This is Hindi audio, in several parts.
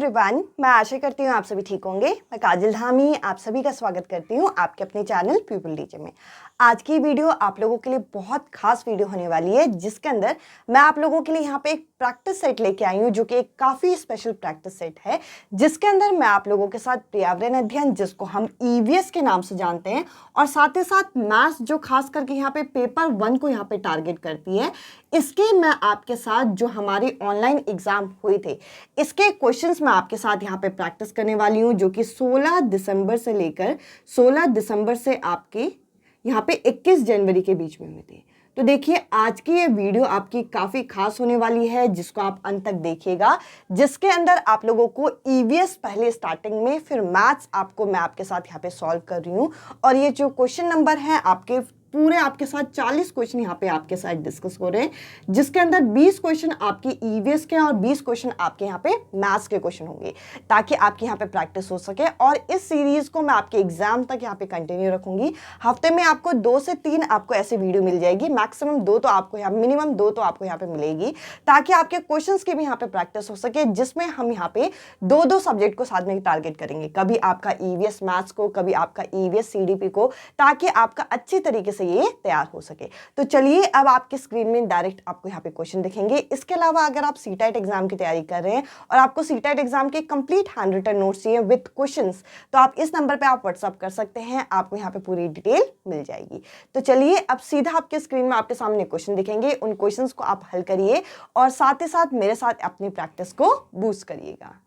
एवरीवन, मैं आशा करती हूँ आप सभी ठीक होंगे। मैं काजल धामी आप सभी का स्वागत करती हूँ आपके अपने चैनल पीपल टीचर में। आज की वीडियो आप लोगों के लिए बहुत खास वीडियो होने वाली है, जिसके अंदर मैं आप लोगों के लिए यहाँ पे एक प्रैक्टिस सेट लेके आई हूँ, जो कि एक काफ़ी स्पेशल प्रैक्टिस सेट है, जिसके अंदर मैं आप लोगों के साथ पर्यावरण अध्ययन, जिसको हम ईवीएस के नाम से जानते हैं, और साथ ही साथ मैथ्स, जो खास करके यहाँ पे पेपर 1 को यहाँ पे टारगेट करती है, इसके मैं आपके साथ जो हमारी ऑनलाइन एग्जाम हुए थे, इसके क्वेश्चंस मैं आपके साथ यहाँ पे प्रैक्टिस करने वाली हूँ, जो कि 16 दिसंबर से लेकर 16 दिसंबर से आपके यहाँ पे 21 जनवरी के बीच में हुए थे। तो देखिए, आज की ये वीडियो आपकी काफ़ी खास होने वाली है, जिसको आप अंत तक देखिएगा, जिसके अंदर आप लोगों को ईवीएस पहले स्टार्टिंग में, फिर मैथ्स मैं आपके साथ यहाँ पे सॉल्व कर रही हूँ। और ये जो क्वेश्चन नंबर है आपके पूरे आपके साथ 40 क्वेश्चन यहाँ पे आपके साथ डिस्कस हो रहे हैं, जिसके अंदर 20 क्वेश्चन आपके ईवीएस के और 20 क्वेश्चन आपके यहाँ पे मैथ्स के क्वेश्चन होंगे, ताकि आपके यहाँ पे प्रैक्टिस हो सके। और इस सीरीज को मैं आपके एग्जाम तक यहाँ पे कंटिन्यू रखूंगी। हफ्ते में आपको 2 से 3 आपको ऐसे वीडियो मिल जाएगी, मैक्सिमम 2 तो आपको यहाँ मिनिमम 2 तो आपको यहाँ पे मिलेगी, ताकि आपके क्वेश्चन की भी यहाँ पे प्रैक्टिस हो सके, जिसमें हम यहाँ पे 2-2 सब्जेक्ट को साथ में टारगेट करेंगे, कभी आपका ईवीएस मैथ्स को, कभी आपका ईवीएस सीडीपी को, ताकि आपका अच्छी तरीके से ये तैयार हो सके। तो चलिए, अब आपके स्क्रीन में डायरेक्ट आपको यहाँ पे क्वेश्चन दिखेंगे। इसके अलावा अगर आप सीटेट एग्जाम की तैयारी कर रहे हैं और आपको सीटेट एग्जाम के कंप्लीट हैंड रिटन नोट्स चाहिए विद क्वेश्चंस, तो आप इस नंबर पे आप व्हाट्सअप कर सकते हैं, आपको यहाँ पे पूरी डिटेल मिल जाएगी। तो चलिए, अब सीधा आपके स्क्रीन में आपके सामने क्वेश्चन दिखेंगे, उन क्वेश्चंस को आप हल करिए और साथ ही साथ मेरे साथ अपनी प्रैक्टिस को बूस्ट करिएगा।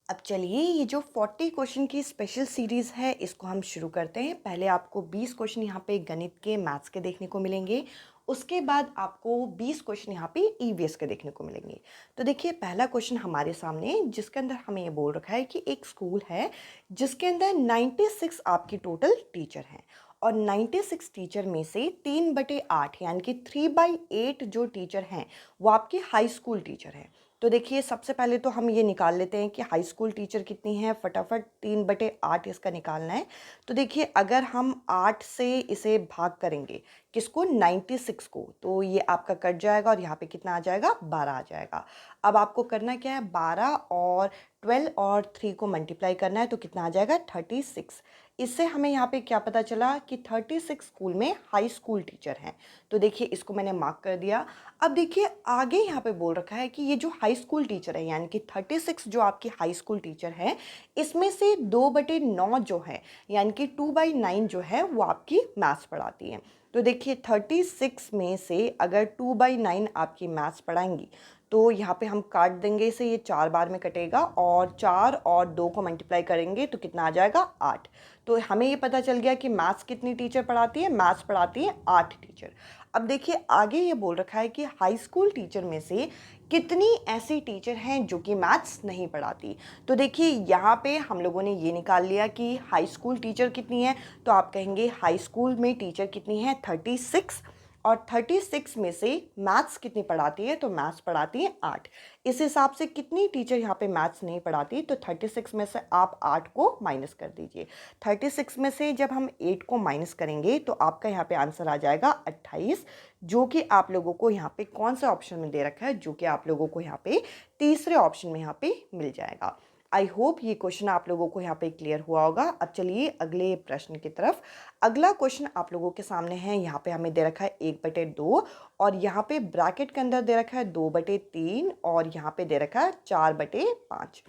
अब चलिए, ये जो 40 क्वेश्चन की स्पेशल सीरीज़ है, इसको हम शुरू करते हैं। पहले आपको 20 क्वेश्चन यहाँ पे गणित के, मैथ्स के देखने को मिलेंगे। उसके बाद आपको 20 क्वेश्चन यहाँ पे ईवीएस के देखने को मिलेंगे। तो देखिए, पहला क्वेश्चन हमारे सामने, जिसके अंदर हमें ये बोल रखा है कि एक स्कूल है जिसके अंदर 96 आपकी टोटल टीचर हैं, और 96 टीचर में से 3/8 यानी कि 3/8 जो टीचर हैं वो आपके हाई स्कूल टीचर हैं। तो देखिए, सबसे पहले तो हम ये निकाल लेते हैं कि हाई स्कूल टीचर कितनी है। फटाफट 3/8 इसका निकालना है। तो देखिए, अगर हम 8 से इसे भाग करेंगे, किसको, 96 को, तो ये आपका कट जाएगा और यहाँ पे कितना आ जाएगा, 12 आ जाएगा। अब आपको करना क्या है, 12 और 12 और 3 को मल्टीप्लाई करना है, तो कितना आ जाएगा, 36। इससे हमें यहाँ पे क्या पता चला कि 36 स्कूल में हाई स्कूल टीचर हैं। तो देखिए, इसको मैंने मार्क कर दिया। अब देखिए, आगे यहाँ पे बोल रखा है कि ये जो हाई स्कूल टीचर है, यानी कि 36 जो आपकी हाई स्कूल टीचर है, इसमें से 2/9 जो है, यानी कि 2/9 जो है, वो आपकी मैथ्स पढ़ाती है। तो देखिए, 36 में से अगर 2/9 आपकी मैथ्स पढ़ाएंगी, तो यहाँ पे हम काट देंगे इसे, ये 4 बार में कटेगा, और 4 और 2 को मल्टीप्लाई करेंगे तो कितना आ जाएगा, 8। तो हमें ये पता चल गया कि मैथ्स कितनी टीचर पढ़ाती है, मैथ्स पढ़ाती है 8 टीचर। अब देखिए, आगे ये बोल रखा है कि हाई स्कूल टीचर में से कितनी ऐसी टीचर हैं जो कि मैथ्स नहीं पढ़ाती। तो देखिए, यहाँ पे हम लोगों ने ये निकाल लिया कि हाई स्कूल टीचर कितनी है, तो आप कहेंगे हाई स्कूल में टीचर कितनी है, 36, और 36 में से मैथ्स कितनी पढ़ाती है, तो मैथ्स पढ़ाती है 8। इस हिसाब से कितनी टीचर यहाँ पे मैथ्स नहीं पढ़ाती, तो 36 में से आप 8 को माइनस कर दीजिए। 36 में से जब हम 8 को माइनस करेंगे, तो आपका यहाँ पे आंसर आ जाएगा 28, जो कि आप लोगों को यहाँ पे कौन सा ऑप्शन में दे रखा है, जो कि आप लोगों को यहाँ पे तीसरे ऑप्शन में यहाँ पे मिल जाएगा। आई होप ये क्वेश्चन आप लोगों को यहाँ पे क्लियर हुआ होगा। अब चलिए अगले प्रश्न की तरफ। अगला क्वेश्चन आप लोगों के सामने है। यहाँ पे हमें दे रखा है 1/2, और यहाँ पे ब्रैकेट के अंदर दे रखा है 2/3, और यहाँ पे दे रखा है 4/5।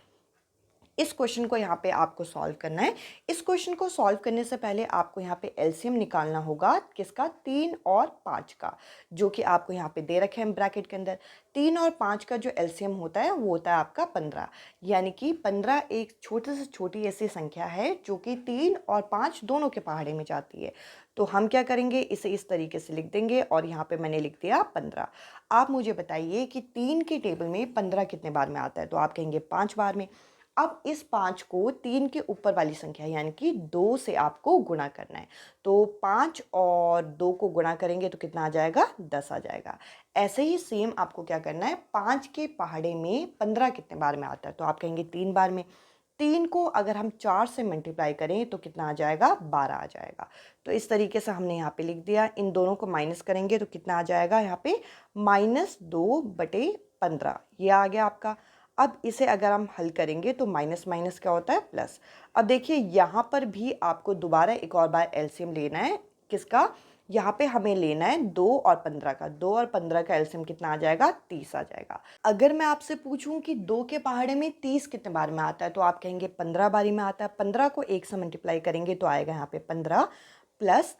इस क्वेश्चन को यहाँ पे आपको सॉल्व करना है। इस क्वेश्चन को सॉल्व करने से पहले आपको यहाँ पे एलसीएम निकालना होगा, किसका, 3 और 5 का, जो कि आपको यहाँ पे दे रखे हैं ब्रैकेट के अंदर। 3 और 5 का जो एलसीएम होता है वो होता है आपका 15, यानी कि 15 एक छोटी से छोटी ऐसी संख्या है जो कि 3 और 5 दोनों के पहाड़े में जाती है। तो हम क्या करेंगे, इसे इस तरीके से लिख देंगे, और यहाँ पे मैंने लिख दिया 15। आप मुझे बताइए कि 3 के टेबल में 15 कितने बार में आता है, तो आप कहेंगे 5 बार में। अब इस 5 को 3 के ऊपर वाली संख्या यानी कि 2 से आपको गुणा करना है। तो 5 और 2 को गुणा करेंगे तो कितना आ जाएगा, 10 आ जाएगा। ऐसे ही सेम आपको क्या करना है, 5 के पहाड़े में 15 कितने बार में आता है, तो आप कहेंगे 3 बार में। 3 को अगर हम 4 से मल्टीप्लाई करें तो कितना आ जाएगा, 12 आ जाएगा। तो इस तरीके से हमने यहाँ पे लिख दिया। इन दोनों को माइनस करेंगे तो कितना आ जाएगा, यहाँ पे -2/15, ये आ गया आपका। अब इसे अगर हम हल करेंगे तो माइनस माइनस क्या होता है प्लस। अब देखिए यहाँ पर भी आपको दोबारा एक और बार एलसीएम लेना है। किसका? यहाँ पे हमें लेना है 2 और 15 का। 2 और 15 का एलसीएम कितना आ जाएगा? 30 आ जाएगा। अगर मैं आपसे पूछूं कि 2 के पहाड़े में 30 कितने बार में आता है तो आप कहेंगे 15 बारी में आता है। 15 को 1 से मल्टीप्लाई करेंगे तो आएगा यहाँ पे 15 प्लस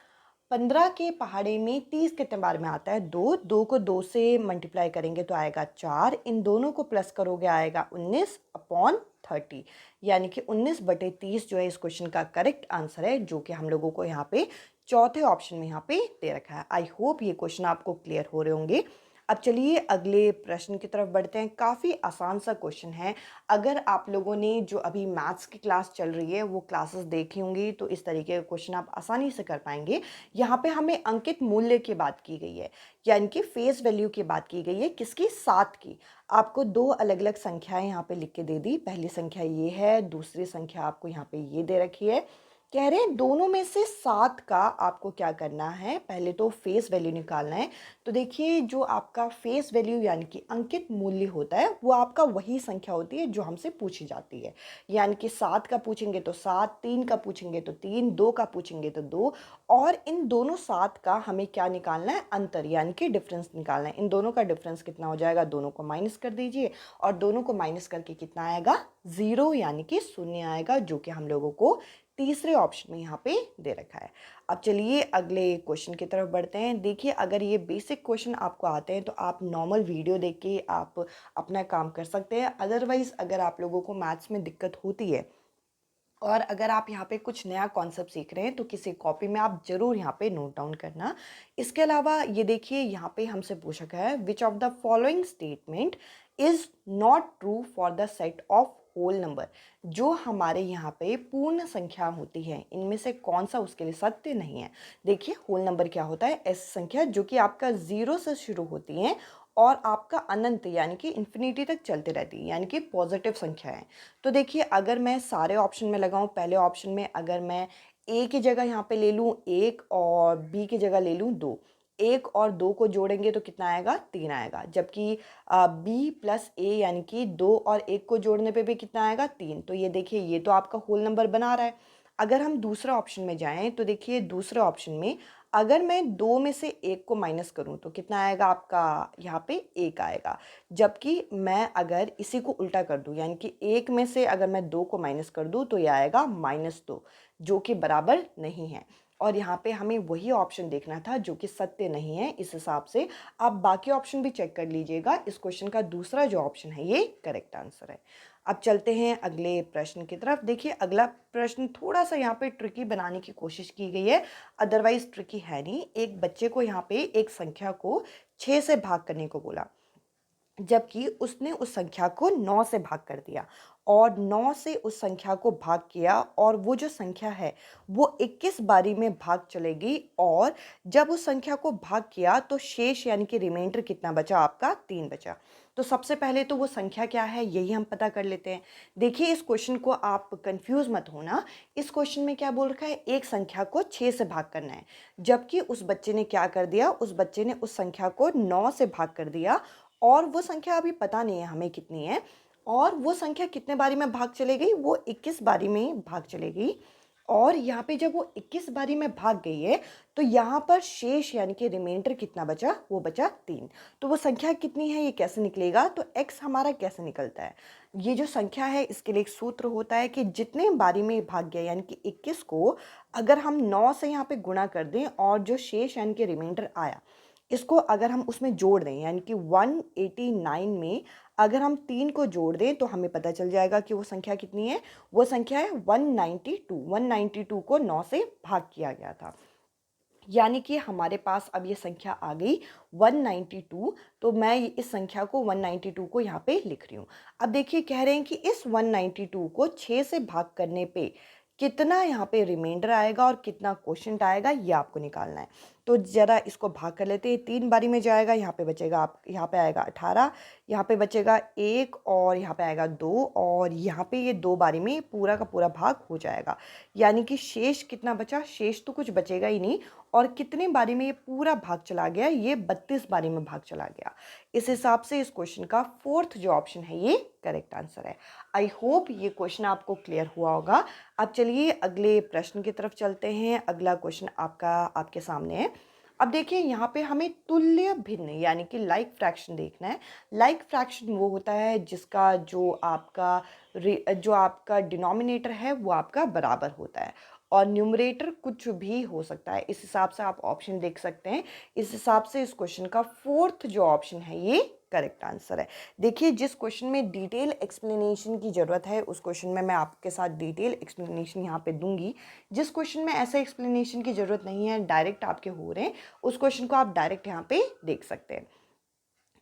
15 के पहाड़े में 30 कितने बार में आता है? 2। 2 को 2 से मल्टीप्लाई करेंगे तो आएगा 4। इन दोनों को प्लस करोगे आएगा 19/30, यानी कि 19/30 जो है इस क्वेश्चन का करेक्ट आंसर है, जो कि हम लोगों को यहाँ पे चौथे ऑप्शन में यहाँ पे दे रखा है। आई होप ये क्वेश्चन आपको क्लियर हो रहे होंगे। अब चलिए अगले प्रश्न की तरफ बढ़ते हैं। काफ़ी आसान सा क्वेश्चन है। अगर आप लोगों ने जो अभी मैथ्स की क्लास चल रही है वो क्लासेस देखी होंगी तो इस तरीके का क्वेश्चन आप आसानी से कर पाएंगे। यहाँ पे हमें अंकित मूल्य की बात की गई है, यानी कि फेस वैल्यू की बात की गई है। किसकी? 7 की। आपको दो अलग अलग संख्याएं यहाँ पे लिख के दे दी। पहली संख्या ये है, दूसरी संख्या आपको यहाँ पे ये दे रखी है। कह रहे हैं दोनों में से 7 का आपको क्या करना है? पहले तो फेस वैल्यू निकालना है। तो देखिए जो आपका फेस वैल्यू यानी कि अंकित मूल्य होता है वो आपका वही संख्या होती है जो हमसे पूछी जाती है। यानी कि 7 का पूछेंगे तो 7, 3 का पूछेंगे तो 3, 2 का पूछेंगे तो 2। और इन दोनों 7 का हमें क्या निकालना है? अंतर, यानी कि डिफरेंस निकालना है। इन दोनों का डिफरेंस कितना हो जाएगा? दोनों को माइनस कर दीजिए और दोनों को माइनस करके कितना आएगा? 0, यानी कि शून्य आएगा, जो कि हम लोगों को तीसरे ऑप्शन में यहाँ पे दे रखा है। अब चलिए अगले क्वेश्चन की तरफ बढ़ते हैं। देखिए अगर ये बेसिक क्वेश्चन आपको आते हैं तो आप नॉर्मल वीडियो देख के आप अपना काम कर सकते हैं। अदरवाइज अगर आप लोगों को मैथ्स में दिक्कत होती है और अगर आप यहाँ पे कुछ नया कॉन्सेप्ट सीख रहे हैं तो किसी कॉपी में आप ज़रूर यहाँ पे नोट डाउन करना। इसके अलावा ये देखिए यहाँ पे हमसे पूछा गया है which of the following statement is not true for the set of whole number. जो हमारे यहाँ पे पूर्ण संख्या होती है इनमें से कौन सा उसके लिए सत्य नहीं है। देखिए होल नंबर क्या होता है? ऐसी संख्या जो कि आपका 0 से शुरू होती है और आपका अनंत यानी कि इन्फिनिटी तक चलते रहती है, यानी कि पॉजिटिव संख्या है। तो देखिए अगर मैं सारे ऑप्शन में लगाऊं, पहले ऑप्शन में अगर मैं ए की जगह यहाँ पे ले लूँ 1 और बी की जगह ले लूँ 2, 1 और 2 को जोड़ेंगे तो कितना आएगा? 3 आएगा। जबकि बी प्लस ए यानी कि 2 और 1 को जोड़ने पे भी कितना आएगा? 3। तो ये देखिए ये तो आपका होल नंबर बना रहा है। अगर हम दूसरा ऑप्शन में जाएं तो देखिए दूसरे ऑप्शन में अगर मैं 2 में से 1 को माइनस करूं तो कितना आएगा आपका? यहाँ पे 1 आएगा। जबकि मैं अगर इसी को उल्टा कर दूं, यानी कि 1 में से अगर मैं 2 को माइनस कर दूं तो ये आएगा -2, जो कि बराबर नहीं है। और यहाँ पे हमें वही ऑप्शन देखना था जो कि सत्य नहीं है। इस हिसाब से आप बाकी ऑप्शन भी चेक कर लीजिएगा। इस क्वेश्चन का दूसरा जो ऑप्शन है ये करेक्ट आंसर है। अब चलते हैं अगले प्रश्न की तरफ। देखिए अगला प्रश्न थोड़ा सा यहाँ पे ट्रिकी बनाने की कोशिश की गई है, अदरवाइज ट्रिकी है नहीं। एक बच्चे को यहाँ पे एक संख्या को 6 से भाग करने को बोला, जबकि उसने उस संख्या को 9 से भाग कर दिया और 9 से उस संख्या को भाग किया और वो जो संख्या है वो 21 बारी में भाग चलेगी। और जब उस संख्या को भाग किया तो शेष यानी कि रिमाइंडर कितना बचा आपका? 3 बचा। तो सबसे पहले तो वो संख्या क्या है यही हम पता कर लेते हैं। देखिए इस क्वेश्चन को आप कंफ्यूज मत होना। इस क्वेश्चन में क्या बोल रखा है? एक संख्या को 6 से भाग करना है, जबकि उस बच्चे ने क्या कर दिया? उस बच्चे ने उस संख्या को 9 से भाग कर दिया और वो संख्या अभी पता नहीं है हमें कितनी है। और वो संख्या कितने बारी में भाग चले गई? वो 21 बारी में भाग चले गई। और यहाँ पे जब वो 21 बारी में भाग गई है तो यहाँ पर शेष यानी कि रिमाइंडर कितना बचा? वो बचा 3। तो वो संख्या कितनी है ये कैसे निकलेगा? तो x हमारा कैसे निकलता है? ये जो संख्या है इसके लिए एक सूत्र होता है कि जितने बारी में भाग गया यानी कि 21 को अगर हम 9 से यहाँ पे गुणा कर दें और जो शेष यानी कि रिमाइंडर आया इसको अगर हम उसमें जोड़ दें, यानी कि 189 में अगर हम 3 को जोड़ दें तो हमें पता चल जाएगा कि वो संख्या कितनी है। वो संख्या है 192। 192 को 9 से भाग किया गया था, यानी कि हमारे पास अब ये संख्या आ गई 192। तो मैं इस संख्या को 192 को यहाँ पे लिख रही हूँ। अब देखिए कह रहे हैं कि इस 192 को 6 से भाग करने पे कितना यहाँ पे रिमाइंडर आएगा और कितना क्वोशिएंट आएगा ये आपको निकालना है। तो ज़रा इसको भाग कर लेते हैं। 3 बारी में जाएगा, यहाँ पे बचेगा आप, यहाँ पे आएगा 18, यहाँ पे बचेगा 1 और यहाँ पे आएगा 2 और यहाँ पे ये 2 बारी में पूरा का पूरा भाग हो जाएगा। यानी कि शेष कितना बचा? शेष तो कुछ बचेगा ही नहीं। और कितने बारी में ये पूरा भाग चला गया? ये 32 बारी में भाग चला गया। इस हिसाब से इस क्वेश्चन का फोर्थ जो ऑप्शन है ये करेक्ट आंसर है। आई होप ये क्वेश्चन आपको क्लियर हुआ होगा। अब चलिए अगले प्रश्न की तरफ चलते हैं। अगला क्वेश्चन आपके सामने है। अब देखिए यहाँ पे हमें तुल्य भिन्न यानी कि लाइक फ्रैक्शन देखना है। लाइक फ्रैक्शन वो होता है जिसका जो आपका डिनोमिनेटर है वो आपका बराबर होता है और न्यूमरेटर कुछ भी हो सकता है। इस हिसाब से आप ऑप्शन देख सकते हैं। इस हिसाब से इस क्वेश्चन का फोर्थ जो ऑप्शन है ये करेक्ट आंसर है। देखिए जिस क्वेश्चन में डिटेल एक्सप्लेनेशन की ज़रूरत है उस क्वेश्चन में मैं आपके साथ डिटेल एक्सप्लेनेशन यहाँ पे दूंगी। जिस क्वेश्चन में ऐसा एक्सप्लेनेशन की ज़रूरत नहीं है, डायरेक्ट आपके हो रहे हैं, उस क्वेश्चन को आप डायरेक्ट यहाँ पे देख सकते हैं।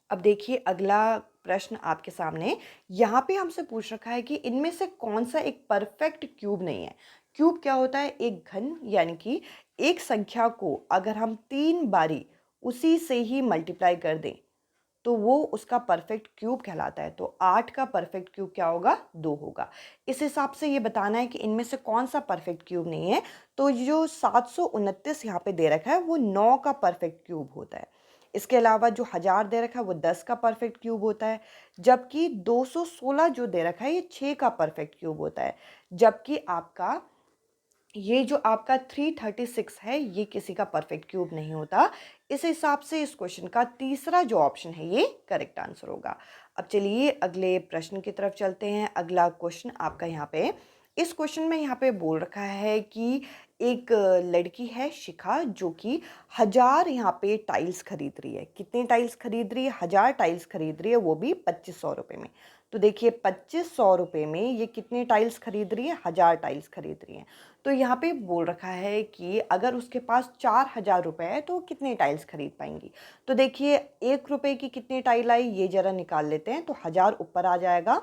अब देखिए अगला प्रश्न आपके सामने, यहाँ पे हमसे पूछ रखा है कि इनमें से कौन सा एक परफेक्ट क्यूब नहीं है। क्यूब क्या होता है? एक घन, यानी कि एक संख्या को अगर हम 3 बारी उसी से ही मल्टीप्लाई कर दें तो वो उसका परफेक्ट क्यूब कहलाता है। तो 8 का परफेक्ट क्यूब क्या होगा? 2 होगा। इस हिसाब से ये बताना है कि इनमें से कौन सा परफेक्ट क्यूब नहीं है। तो जो 729 यहाँ पे दे रखा है वो 9 का परफेक्ट क्यूब होता है। इसके अलावा जो 1000 दे रखा है वो 10 का परफेक्ट क्यूब होता है। जबकि 216 जो दे रखा है ये 6 का परफेक्ट क्यूब होता है। जबकि ये जो आपका 336 है ये किसी का परफेक्ट क्यूब नहीं होता। इस हिसाब से इस क्वेश्चन का तीसरा जो ऑप्शन है ये करेक्ट आंसर होगा। अब चलिए अगले प्रश्न की तरफ चलते हैं। अगला क्वेश्चन आपका यहाँ पे, इस क्वेश्चन में यहाँ पे बोल रखा है कि एक लड़की है शिखा जो कि 1000 यहाँ पे टाइल्स खरीद रही है। कितने टाइल्स खरीद रही है? 1000 टाइल्स खरीद रही है, वो भी 2500 रुपये में। तो देखिए 2500 रुपये में ये कितने टाइल्स खरीद रही है? 1000 टाइल्स खरीद रही है। तो यहाँ पे बोल रखा है कि अगर उसके पास 4000 रुपये है तो कितने टाइल्स खरीद पाएंगी। तो देखिए 1 रुपये की कितनी टाइल आई ये ज़रा निकाल लेते हैं। तो 1000 ऊपर आ जाएगा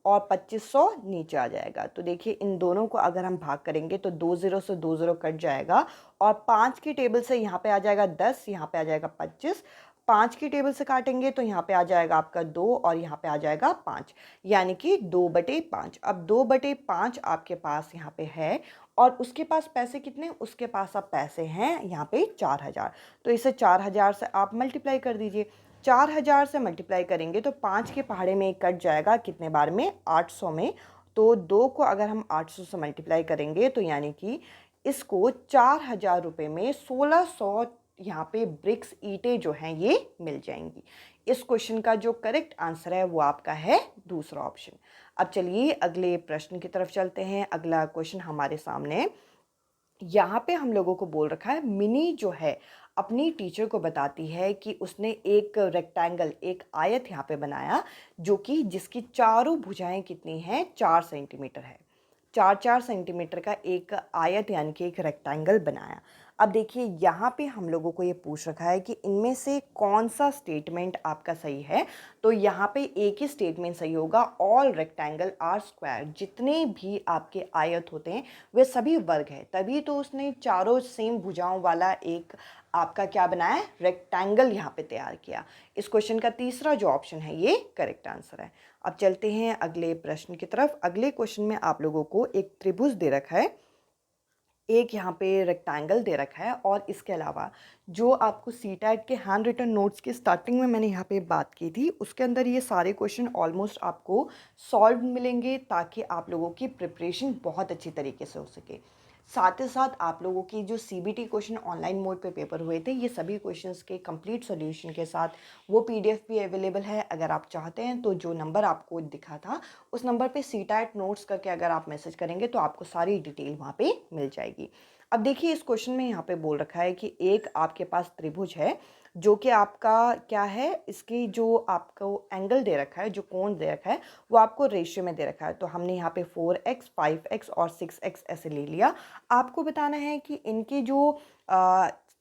और 2500 नीचे आ जाएगा। तो देखिए इन दोनों को अगर हम भाग करेंगे तो 2 0 से 2 0 कट जाएगा और 5 की टेबल से यहाँ पे आ जाएगा 10, यहाँ पे आ जाएगा 25। 5 की टेबल से काटेंगे तो यहाँ पे आ जाएगा आपका 2 और यहाँ पे आ जाएगा 5, यानी कि 2/5। अब 2/5 आपके पास यहाँ पे है और उसके पास पैसे कितने? उसके पास अब पैसे हैं यहाँ पे 4000। तो इसे 4000 से आप मल्टीप्लाई कर दीजिए। 4000 से मल्टीप्लाई करेंगे तो 5 के पहाड़े में कट जाएगा कितने बार में? 800 में। तो 2 को अगर हम 800 से मल्टीप्लाई करेंगे तो यानी कि इसको 4000 रुपये में 1600 यहाँ पे ब्रिक्स ईंटें जो हैं ये मिल जाएंगी। इस क्वेश्चन का जो करेक्ट आंसर है वो आपका है दूसरा ऑप्शन। अब चलिए अगले प्रश्न की तरफ चलते हैं। अगला क्वेश्चन हमारे सामने, यहाँ पे हम लोगों को बोल रखा है मिनी जो है अपनी टीचर को बताती है कि उसने एक रेक्टेंगल, एक आयत यहाँ पे बनाया जो कि जिसकी चारों भुजाएं कितनी हैं? 4 सेंटीमीटर है। 4 सेंटीमीटर का एक आयत यानी कि एक रेक्टेंगल बनाया। अब देखिए यहाँ पे हम लोगों को ये पूछ रखा है कि इनमें से कौन सा स्टेटमेंट आपका सही है। तो यहाँ पे एक ही स्टेटमेंट सही होगा, ऑल रेक्टेंगल आर स्क्वायर। जितने भी आपके आयत होते हैं वे सभी वर्ग है, तभी तो उसने चारों सेम भुजाओं वाला एक आपका क्या बनाया? रेक्टेंगल यहाँ पे तैयार किया। इस क्वेश्चन का तीसरा जो ऑप्शन है ये करेक्ट आंसर है। अब चलते हैं अगले प्रश्न की तरफ। अगले क्वेश्चन में आप लोगों को एक त्रिभुज दे रखा है, एक यहाँ पे रेक्टेंगल दे रखा है और इसके अलावा जो आपको सीटेट के हैंड रिटन नोट्स की स्टार्टिंग में मैंने यहाँ पे बात की थी उसके अंदर ये सारे क्वेश्चन ऑलमोस्ट आपको सॉल्व मिलेंगे ताकि आप लोगों की प्रिपरेशन बहुत अच्छी तरीके से हो सके। साथ ही साथ आप लोगों की जो सीबीटी क्वेश्चन ऑनलाइन मोड पे पेपर हुए थे ये सभी क्वेश्चंस के कंप्लीट सॉल्यूशन के साथ वो पीडीएफ भी अवेलेबल है। अगर आप चाहते हैं तो जो नंबर आपको दिखा था उस नंबर पे सीटेट नोट्स करके अगर आप मैसेज करेंगे तो आपको सारी डिटेल वहाँ पे मिल जाएगी। अब देखिए इस क्वेश्चन में यहाँ पे बोल रखा है कि एक आपके पास त्रिभुज है जो कि आपका क्या है, इसकी जो आपको एंगल दे रखा है, जो कोण दे रखा है वो आपको रेशियो में दे रखा है। तो हमने यहाँ पे 4x 5x और 6x ऐसे ले लिया। आपको बताना है कि इनके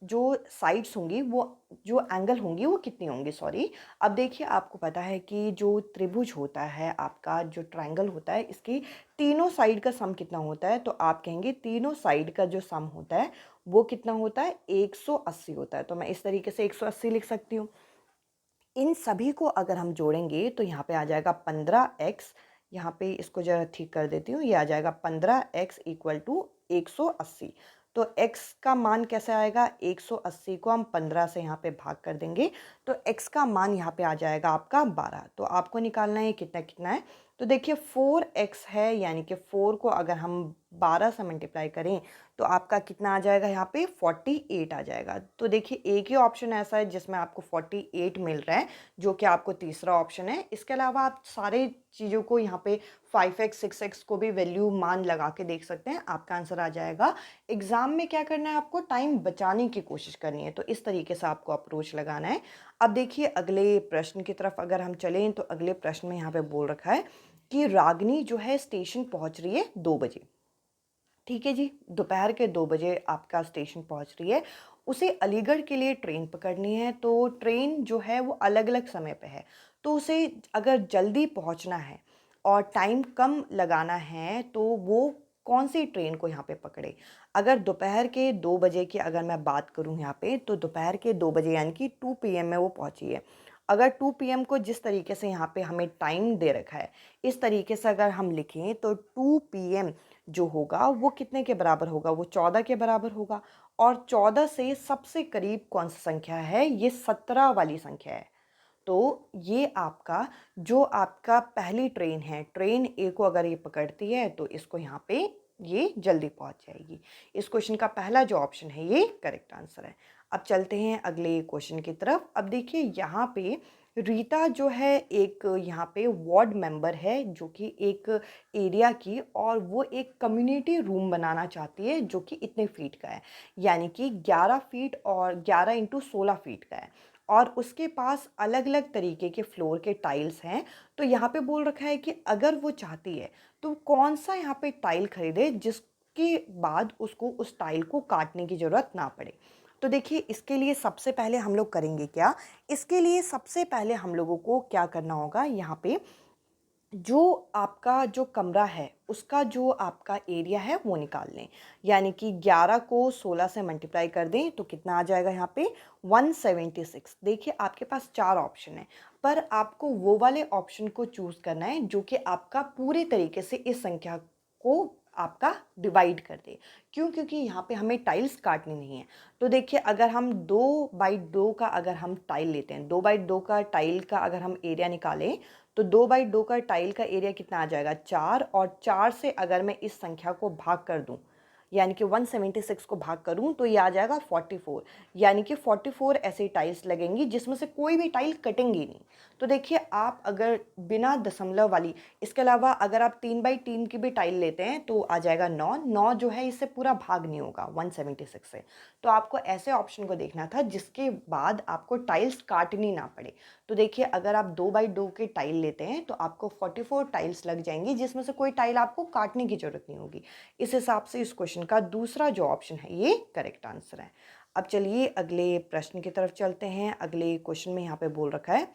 जो साइड्स होंगी वो जो एंगल होंगी वो कितनी होंगी, सॉरी। अब देखिए आपको पता है कि जो त्रिभुज होता है आपका, जो ट्रायंगल होता है, इसकी तीनों साइड का सम कितना होता है। तो आप कहेंगे तीनों साइड का जो सम होता है वो कितना होता है, 180 होता है। तो मैं इस तरीके से 180 लिख सकती हूँ। इन सभी को अगर हम जोड़ेंगे तो यहाँ पे आ जाएगा 15x, यहाँ पे इसको जरा ठीक कर देती हूँ, ये आ जाएगा 15x इक्वल टू 180। तो x का मान कैसे आएगा, 180 को हम 15 से यहाँ पे भाग कर देंगे तो x का मान यहाँ पे आ जाएगा आपका 12। तो आपको निकालना है कितना कितना है। तो देखिए 4x है, यानी कि 4 को अगर हम 12 से मल्टीप्लाई करें तो आपका कितना आ जाएगा, यहाँ पे 48 आ जाएगा। तो देखिए एक ही ऑप्शन ऐसा है जिसमें आपको 48 मिल रहा है, जो कि आपको तीसरा ऑप्शन है। इसके अलावा आप सारे चीज़ों को यहाँ पे 5x 6x को भी वैल्यू मान लगा के देख सकते हैं, आपका आंसर आ जाएगा। एग्जाम में क्या करना है, आपको टाइम बचाने की कोशिश करनी है, तो इस तरीके से आपको अप्रोच लगाना है। अब देखिए अगले प्रश्न की तरफ अगर हम चलें तो अगले प्रश्न में यहाँ पे बोल रखा है कि रागिनी जो है स्टेशन पहुँच रही है 2 बजे। ठीक है जी, दोपहर के 2 बजे आपका स्टेशन पहुंच रही है। उसे अलीगढ़ के लिए ट्रेन पकड़नी है, तो ट्रेन जो है वो अलग अलग समय पे है। तो उसे अगर जल्दी पहुंचना है और टाइम कम लगाना है तो वो कौन सी ट्रेन को यहाँ पे पकड़े। अगर दोपहर के 2 बजे की अगर मैं बात करूँ यहाँ पे, तो दोपहर के 2 बजे यानी कि 2 PM में वो पहुँची है। अगर 2 PM को जिस तरीके से यहाँ पे हमें टाइम दे रखा है, इस तरीके से अगर हम लिखें तो 2 PM जो होगा वो कितने के बराबर होगा, वो 14 के बराबर होगा। और 14 से सबसे करीब कौन सी संख्या है, ये 17 वाली संख्या है। तो ये आपका जो आपका पहली ट्रेन है, ट्रेन ए को अगर ये पकड़ती है तो इसको यहाँ पे ये जल्दी पहुँच जाएगी। इस क्वेश्चन का पहला जो ऑप्शन है ये करेक्ट आंसर है। अब चलते हैं अगले क्वेश्चन की तरफ। अब देखिए यहाँ पे रीता जो है एक यहाँ पे वार्ड मेंबर है जो कि एक एरिया की, और वो एक कम्युनिटी रूम बनाना चाहती है जो कि इतने फीट का है, यानी कि 11 फीट और 11 इंटू 16 फीट का है। और उसके पास अलग अलग तरीके के फ्लोर के टाइल्स हैं। तो यहाँ पे बोल रखा है कि अगर वो चाहती है तो कौन सा यहाँ पे टाइल खरीदे जिसके बाद उसको उस टाइल को काटने की ज़रूरत ना पड़े। तो देखिए इसके लिए सबसे पहले हम लोग करेंगे क्या, इसके लिए सबसे पहले हम लोगों को क्या करना होगा, यहाँ पे जो आपका जो कमरा है उसका जो आपका एरिया है वो निकाल लें। यानी कि 11 को 16 से मल्टीप्लाई कर दें तो कितना आ जाएगा यहाँ पे 176। देखिए आपके पास 4 ऑप्शन है, पर आपको वो वाले ऑप्शन को चूज़ करना है जो कि आपका पूरे तरीके से इस संख्या को आपका डिवाइड कर दे। क्यों, क्योंकि यहाँ पे हमें टाइल्स काटनी नहीं है। तो देखिए अगर हम 2/2 का अगर हम टाइल लेते हैं, 2/2 का टाइल का अगर हम एरिया निकालें तो 2/2 का टाइल का एरिया कितना आ जाएगा 4, और 4 से अगर मैं इस संख्या को भाग कर दूं, यानी कि 176 को भाग करूं तो ये आ जाएगा 44। यानी कि 44 ऐसे टाइल्स लगेंगी जिसमें से कोई भी टाइल कटेंगी नहीं। तो देखिए आप अगर बिना दशमलव वाली, इसके अलावा अगर आप 3/3 की भी टाइल लेते हैं तो आ जाएगा 9। 9 जो है इससे पूरा भाग नहीं होगा 176 से। तो आपको ऐसे ऑप्शन को देखना था जिसके बाद आपको टाइल्स काटनी ना पड़े। तो देखिए अगर आप 2/2 के टाइल लेते हैं तो आपको 44 टाइल्स लग जाएंगी जिसमें से कोई टाइल आपको काटने की जरूरत नहीं होगी। इस हिसाब से इस क्वेश्चन का दूसरा जो ऑप्शन है ये करेक्ट आंसर है। अब चलिए अगले प्रश्न की तरफ चलते हैं। अगले क्वेश्चन में यहाँ पे बोल रखा है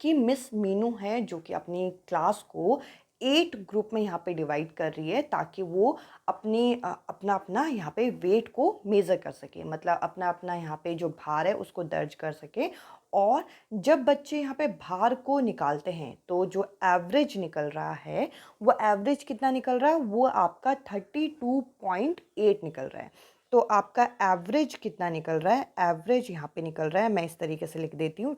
कि मिस मीनू है जो कि अपनी क्लास को 8 ग्रुप में यहाँ पे डिवाइड कर रही है ताकि वो अपना अपना यहाँ पे वेट को मेज़र कर सके, मतलब अपना अपना यहाँ पे जो भार है उसको दर्ज कर सके। और जब बच्चे यहाँ पे भार को निकालते हैं तो जो एवरेज निकल रहा है वो एवरेज कितना निकल रहा है, वो आपका 32.8 निकल रहा है। तो आपका एवरेज कितना निकल रहा है, एवरेज यहाँ पे निकल रहा है, मैं इस तरीके से लिख देती हूँ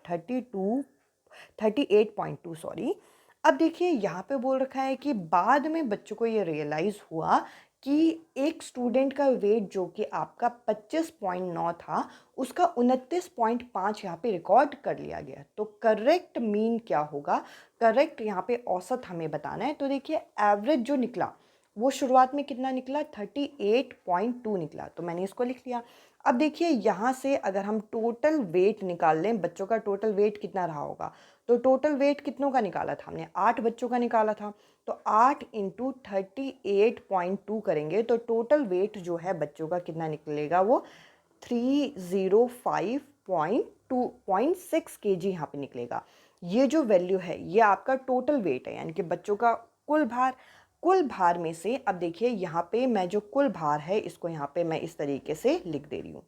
38.2 सॉरी। अब देखिए यहाँ पे बोल रखा है कि बाद में बच्चों को ये रियलाइज़ हुआ कि एक स्टूडेंट का वेट जो कि आपका 25.9 था उसका 29.5 यहाँ पे रिकॉर्ड कर लिया गया। तो करेक्ट मीन क्या होगा, करेक्ट यहाँ पे औसत हमें बताना है। तो देखिए एवरेज जो निकला वो शुरुआत में कितना निकला 38.2 निकला, तो मैंने इसको लिख लिया। अब देखिए यहाँ से अगर हम टोटल वेट निकाल लें, बच्चों का टोटल वेट कितना रहा होगा, तो टोटल वेट कितनों का निकाला था हमने, 8 बच्चों का निकाला था। तो 8 इंटू 38.2 करेंगे तो टोटल वेट जो है बच्चों का कितना निकलेगा, वो 305.6 kg यहाँ पे निकलेगा। ये जो वैल्यू है ये आपका टोटल वेट है, यानी कि बच्चों का कुल भार। कुल भार में से, अब देखिए यहाँ पे मैं जो कुल भार है इसको यहाँ पे मैं इस तरीके से लिख दे रही हूँ।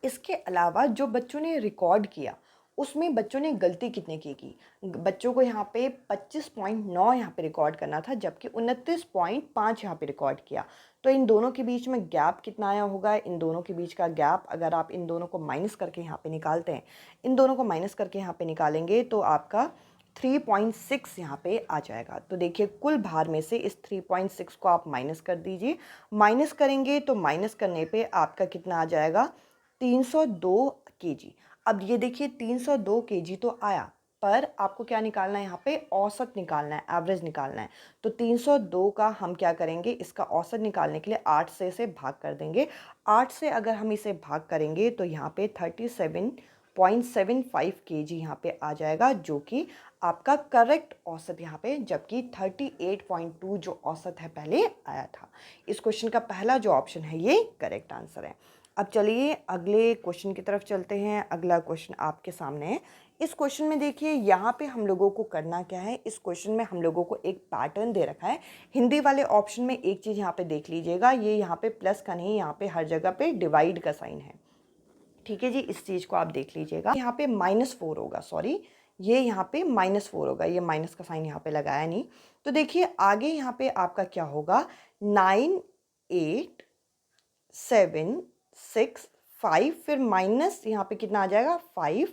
इसके अलावा जो बच्चों ने रिकॉर्ड किया उसमें बच्चों ने गलती कितने की बच्चों को यहाँ पे 25.9 यहाँ पे रिकॉर्ड करना था, जबकि 29.5 यहाँ पे रिकॉर्ड किया। तो इन दोनों के बीच में गैप कितना आया होगा? इन दोनों के बीच का गैप अगर आप इन दोनों को माइनस करके यहाँ पे निकालते हैं, इन दोनों को माइनस करके यहाँ पे निकालेंगे तो आपका 3.6 यहाँ पे आ जाएगा। तो देखिए कुल भार में से इस 3.6 को आप माइनस कर दीजिए। माइनस करेंगे तो माइनस करने पे आपका कितना आ जाएगा? 302 केजी। अब ये देखिए 302 केजी तो आया, पर आपको क्या निकालना है? यहाँ पे औसत निकालना है, एवरेज निकालना है। तो 302 का हम क्या करेंगे? इसका औसत निकालने के लिए 8 से इसे भाग कर देंगे। 8 से अगर हम इसे भाग करेंगे तो यहाँ पे 37.75 केजी यहाँ पे आ जाएगा, जो कि आपका करेक्ट औसत यहाँ पे, जबकि 38.2 जो औसत है पहले आया था। इस क्वेश्चन का पहला जो ऑप्शन है ये करेक्ट आंसर है। अब चलिए अगले क्वेश्चन की तरफ चलते हैं। अगला क्वेश्चन आपके सामने है। इस क्वेश्चन में देखिए यहाँ पे हम लोगों को करना क्या है? इस क्वेश्चन में हम लोगों को एक पैटर्न दे रखा है। हिंदी वाले ऑप्शन में एक चीज़ यहाँ पे देख लीजिएगा, ये यहाँ पे प्लस का नहीं, यहाँ पे हर जगह पे डिवाइड का साइन है। ठीक है जी, इस चीज़ को आप देख लीजिएगा। यहाँ पे -4 होगा, सॉरी ये यहाँ पे -4 होगा, ये माइनस का साइन यहाँ पे लगाया नहीं। तो देखिए आगे यहाँ पे आपका क्या होगा? 9, 8, 7, 6, 5, फिर माइनस यहाँ पे कितना आ जाएगा? 5।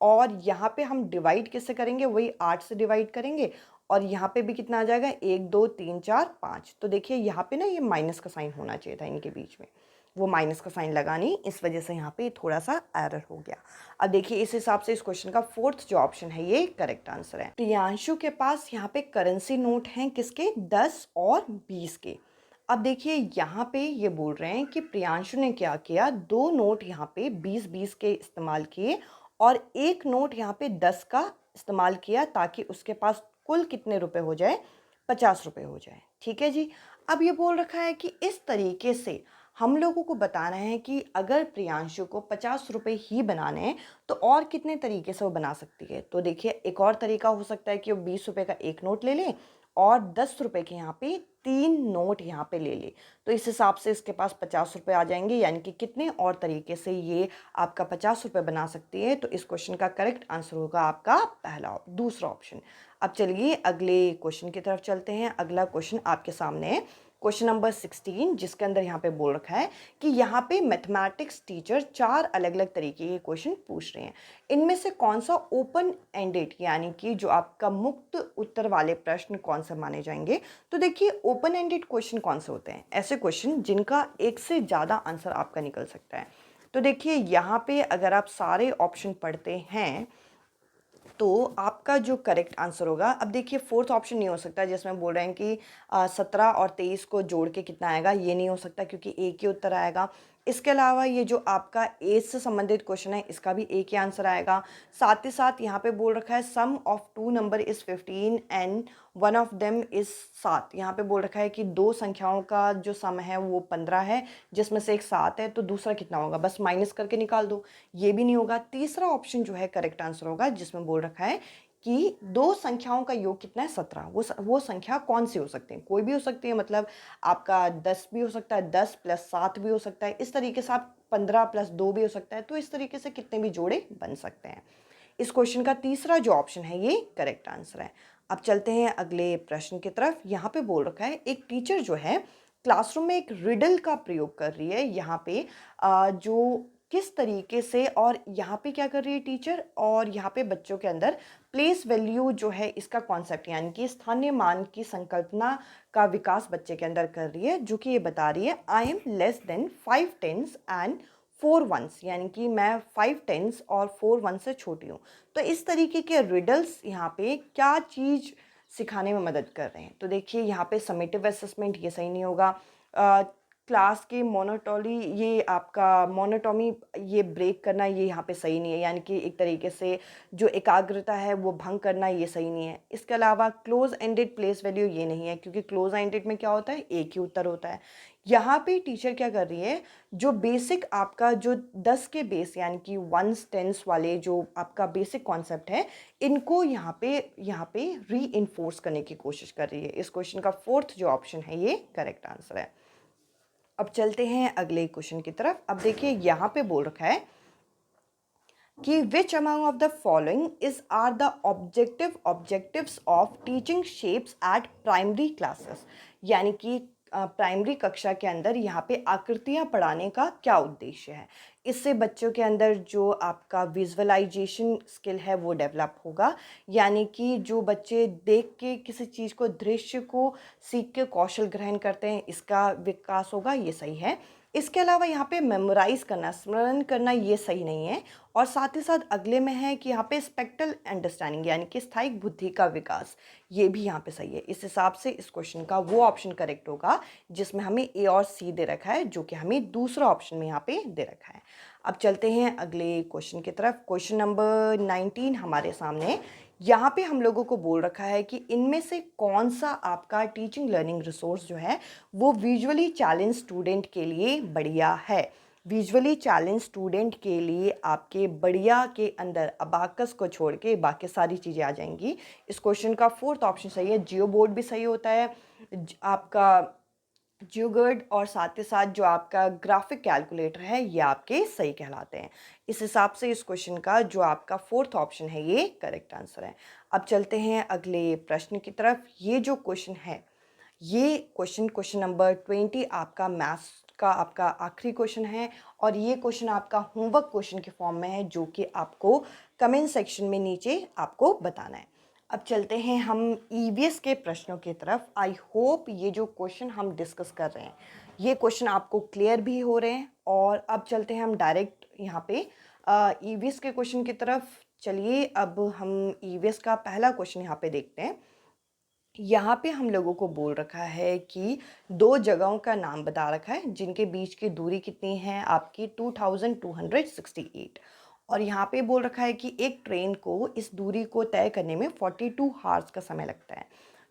और यहाँ पे हम डिवाइड किससे करेंगे? वही 8 से डिवाइड करेंगे। और यहाँ पे भी कितना आ जाएगा? 1, 2, 3, 4, 5। तो देखिए यहाँ पे ना ये माइनस का साइन होना चाहिए था इनके बीच में, वो माइनस का साइन लगा नहीं, इस वजह से यहाँ पे थोड़ा सा एरर हो गया। अब देखिए इस हिसाब से इस क्वेश्चन का फोर्थ जो ऑप्शन है ये करेक्ट आंसर है। प्रियांशु के पास यहाँ पे करेंसी नोट हैं किसके? 10 और 20 के। अब देखिए यहाँ पे ये बोल रहे हैं कि प्रियांशु ने क्या किया? 2 नोट यहाँ पे 20-20 के इस्तेमाल किए और एक नोट यहाँ पे 10 का इस्तेमाल किया, ताकि उसके पास कुल कितने रुपए हो जाए? 50 रुपए हो जाए। ठीक है जी। अब ये बोल रखा है कि इस तरीके से हम लोगों को बताना है कि अगर प्रियांशु को 50 रुपए ही बनाने हैं तो और कितने तरीके से वो बना सकती है। तो देखिए एक और तरीका हो सकता है कि वो 20 रुपए का एक नोट ले ले और 10 रुपए के यहाँ पे 3 नोट यहाँ पे ले ले, तो इस हिसाब से इसके पास 50 रुपए आ जाएंगे। यानी कि कितने और तरीके से ये आपका 50 रुपए बना सकती है। तो इस क्वेश्चन का करेक्ट आंसर होगा आपका दूसरा ऑप्शन। अब चलिए अगले क्वेश्चन की तरफ चलते हैं। अगला क्वेश्चन आपके सामने है, क्वेश्चन नंबर 16, जिसके अंदर यहाँ पे बोल रखा है कि यहाँ पे मैथमेटिक्स टीचर 4 अलग अलग तरीके के क्वेश्चन पूछ रहे हैं। इनमें से कौन सा ओपन एंडेड यानी कि जो आपका मुक्त उत्तर वाले प्रश्न कौन से माने जाएंगे? तो देखिए ओपन एंडेड क्वेश्चन कौन से होते हैं? ऐसे क्वेश्चन जिनका एक से ज़्यादा आंसर आपका निकल सकता है। तो देखिए यहाँ पे अगर आप सारे ऑप्शन पढ़ते हैं तो आपका जो करेक्ट आंसर होगा, अब देखिए फोर्थ ऑप्शन नहीं हो सकता जिसमें बोल रहे हैं कि 17 और 23 को जोड़ के कितना आएगा, ये नहीं हो सकता क्योंकि एक ही उत्तर आएगा। इसके अलावा ये जो आपका एज से संबंधित क्वेश्चन है इसका भी एक ही आंसर आएगा। साथ ही साथ यहाँ पे बोल रखा है sum of 2 number is 15 and one of them is 7। यहाँ पे बोल रखा है कि दो संख्याओं का जो सम है वो 15 है, जिसमें से एक 7 है, तो दूसरा कितना होगा? बस माइनस करके निकाल दो। ये भी नहीं होगा। तीसरा ऑप्शन जो है करेक्ट आंसर होगा, जिसमें बोल रखा है कि दो संख्याओं का योग कितना है? 17। वो संख्या कौन सी हो सकती है? कोई भी हो सकती है, मतलब आपका 10 भी हो सकता है, 10 + 7 भी हो सकता है, इस तरीके से आप 15 + 2 भी हो सकता है। तो इस तरीके से कितने भी जोड़े बन सकते हैं। इस क्वेश्चन का तीसरा जो ऑप्शन है ये करेक्ट आंसर है। अब चलते हैं अगले प्रश्न की तरफ। यहाँ पे बोल रखा है एक टीचर जो है क्लासरूम में एक रिडल का प्रयोग कर रही है। यहाँ पे जो किस तरीके से, और यहाँ पे क्या कर रही है टीचर, और यहाँ पे बच्चों के अंदर प्लेस वैल्यू जो है इसका कॉन्सेप्ट यानी कि स्थानीय मान की संकल्पना का विकास बच्चे के अंदर कर रही है, जो कि ये बता रही है I am less than 5 10s and 4 1s, यानी कि मैं 5 10s और 4 1 से छोटी हूँ। तो इस तरीके के रिडल्स यहाँ पे क्या चीज़ सिखाने में मदद कर रहे हैं? तो देखिए यहाँ पे समेटिव असेसमेंट ये सही नहीं होगा। क्लास के मोनोटोली ये आपका मोनोटोमी ये ब्रेक करना ये यहाँ पे सही नहीं है, यानी कि एक तरीके से जो एकाग्रता है वो भंग करना ये सही नहीं है। इसके अलावा क्लोज एंडेड प्लेस वैल्यू ये नहीं है, क्योंकि क्लोज एंडेड में क्या होता है, एक ही उत्तर होता है। यहाँ पे टीचर क्या कर रही है, जो बेसिक आपका जो 10 के बेस यानी कि वंस टेंस वाले जो आपका बेसिक कॉन्सेप्ट है, इनको यहाँ पे री इन्फोर्स करने की कोशिश कर रही है। इस क्वेश्चन का फोर्थ जो ऑप्शन है ये करेक्ट आंसर है। अब चलते हैं अगले क्वेश्चन की तरफ। अब देखिए यहाँ पे बोल रखा है कि which among of the following is are the objectives of teaching shapes at primary classes, यानी कि प्राइमरी कक्षा के अंदर यहाँ पे आकृतियाँ पढ़ाने का क्या उद्देश्य है। इससे बच्चों के अंदर जो आपका विजुअलाइजेशन स्किल है वो डेवलप होगा, यानी कि जो बच्चे देख के किसी चीज़ को, दृश्य को सीख के कौशल ग्रहण करते हैं, इसका विकास होगा, ये सही है। इसके अलावा यहाँ पे मेमोराइज करना, स्मरण करना ये सही नहीं है। और साथ ही साथ अगले में है कि यहाँ पे स्पेक्ट्रल अंडरस्टैंडिंग यानी कि स्थायी बुद्धि का विकास, ये भी यहाँ पे सही है। इस हिसाब से इस क्वेश्चन का वो ऑप्शन करेक्ट होगा जिसमें हमें ए और सी दे रखा है, जो कि हमें दूसरा ऑप्शन में यहाँ पे दे रखा है। अब चलते हैं अगले क्वेश्चन की तरफ। क्वेश्चन नंबर 19 हमारे सामने। यहाँ पे हम लोगों को बोल रखा है कि इनमें से कौन सा आपका टीचिंग लर्निंग रिसोर्स जो है वो विजुअली चैलेंज स्टूडेंट के लिए बढ़िया है। विजुअली चैलेंज स्टूडेंट के लिए आपके बढ़िया के अंदर अबाकस को छोड़ के बाकी सारी चीज़ें आ जाएंगी। इस क्वेश्चन का फोर्थ ऑप्शन सही है। जियो बोर्ड भी सही होता है आपका, जियोगर्ड, और साथ ही साथ जो आपका ग्राफिक कैलकुलेटर है ये आपके सही कहलाते हैं। इस हिसाब से इस क्वेश्चन का जो आपका फोर्थ ऑप्शन है ये करेक्ट आंसर है। अब चलते हैं अगले प्रश्न की तरफ। ये जो क्वेश्चन है ये क्वेश्चन नंबर 20 आपका मैथ्स का आपका आखिरी क्वेश्चन है, और ये क्वेश्चन आपका होमवर्क क्वेश्चन के फॉर्म में है, जो कि आपको कमेंट सेक्शन में नीचे आपको बताना है। अब चलते हैं हम ईवीएस के प्रश्नों की तरफ। आई होप ये जो क्वेश्चन हम डिस्कस कर रहे हैं ये क्वेश्चन आपको क्लियर भी हो रहे हैं। और अब चलते हैं हम डायरेक्ट यहाँ पे ईवीएस के क्वेश्चन की तरफ। चलिए अब हम ईवीएस का पहला क्वेश्चन यहाँ पे देखते हैं। यहाँ पे हम लोगों को बोल रखा है कि दो जगहों का नाम बता रखा है जिनके बीच की दूरी कितनी है आपकी 2268, और यहाँ पे बोल रखा है कि एक ट्रेन को इस दूरी को तय करने में 42 हार्स का समय लगता है।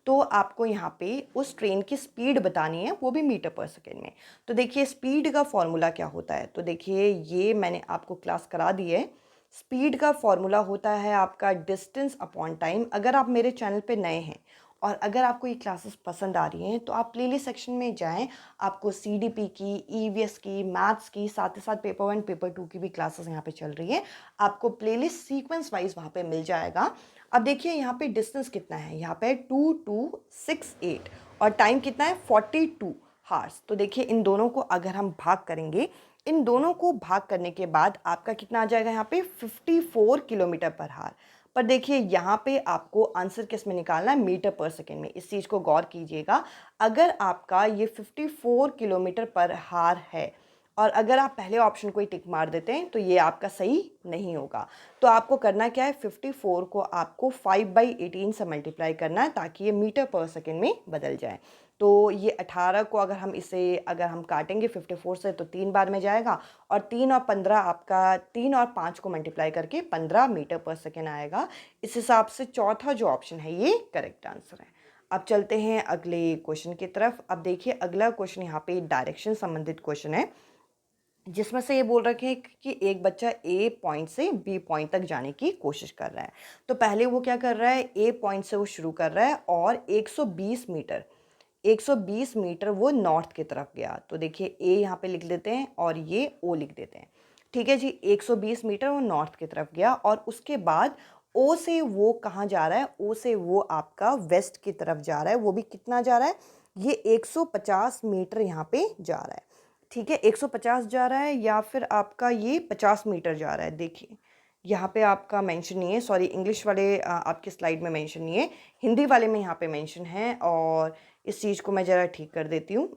तो आपको यहाँ पे उस ट्रेन की स्पीड बतानी है, वो भी मीटर पर सेकेंड में। तो देखिए स्पीड का फॉर्मूला क्या होता है, तो देखिए ये मैंने आपको क्लास करा दी है। स्पीड का फॉर्मूला होता है आपका डिस्टेंस अपॉन टाइम। अगर आप मेरे चैनल पे नए हैं और अगर आपको ये क्लासेस पसंद आ रही हैं तो आप प्लेलिस्ट सेक्शन में जाएं, आपको सीडीपी की, ईवीएस की, मैथ्स की, साथ ही साथ पेपर 1 पेपर 2 की भी क्लासेस यहाँ पे चल रही है। आपको प्लेलिस्ट सीक्वेंस वाइज वहाँ पे मिल जाएगा। अब देखिए यहाँ पे डिस्टेंस कितना है, यहाँ पे 2268, और टाइम कितना है 42 हार्स। तो देखिए इन दोनों को अगर हम भाग करेंगे, इन दोनों को भाग करने के बाद आपका कितना आ जाएगा यहाँ पे 54 किलोमीटर पर हार। पर देखिए यहाँ पे आपको आंसर किस में निकालना है, मीटर पर सेकेंड में। इस चीज़ को गौर कीजिएगा। अगर आपका ये 54 किलोमीटर पर हार है और अगर आप पहले ऑप्शन को ही टिक मार देते हैं तो ये आपका सही नहीं होगा। तो आपको करना क्या है, 54 को आपको 5/18 से मल्टीप्लाई करना है ताकि ये मीटर पर सेकेंड में बदल जाए। तो ये 18 को अगर हम काटेंगे 54 से तो 3 बार में जाएगा, और 3 और 15 आपका 3 और 5 को मल्टीप्लाई करके 15 मीटर पर सेकेंड आएगा। इस हिसाब से चौथा जो ऑप्शन है ये करेक्ट आंसर है। अब चलते हैं अगले क्वेश्चन की तरफ। अब देखिए अगला क्वेश्चन यहाँ पे डायरेक्शन संबंधित क्वेश्चन है, जिसमें से ये बोल रखे हैं कि एक बच्चा ए पॉइंट से बी पॉइंट तक जाने की कोशिश कर रहा है। तो पहले वो क्या कर रहा है, ए पॉइंट से वो शुरू कर रहा है और 120 मीटर वो नॉर्थ की तरफ गया। तो देखिए ए यहाँ पे लिख देते हैं और ये ओ लिख देते हैं। ठीक है जी, 120 मीटर वो नॉर्थ की तरफ गया, और उसके बाद ओ से वो कहाँ जा रहा है, ओ से वो आपका वेस्ट की तरफ जा रहा है। वो भी कितना जा रहा है, ये 150 मीटर यहाँ पे जा रहा है। ठीक है, 150 जा रहा है या फिर आपका ये 50 मीटर जा रहा है। देखिए यहाँ पे आपका मेंशन नहीं है, सॉरी इंग्लिश वाले आपके स्लाइड में मेंशन नहीं है, हिंदी वाले में यहाँ पे मेंशन है। और इस चीज़ को मैं ज़रा ठीक कर देती हूँ।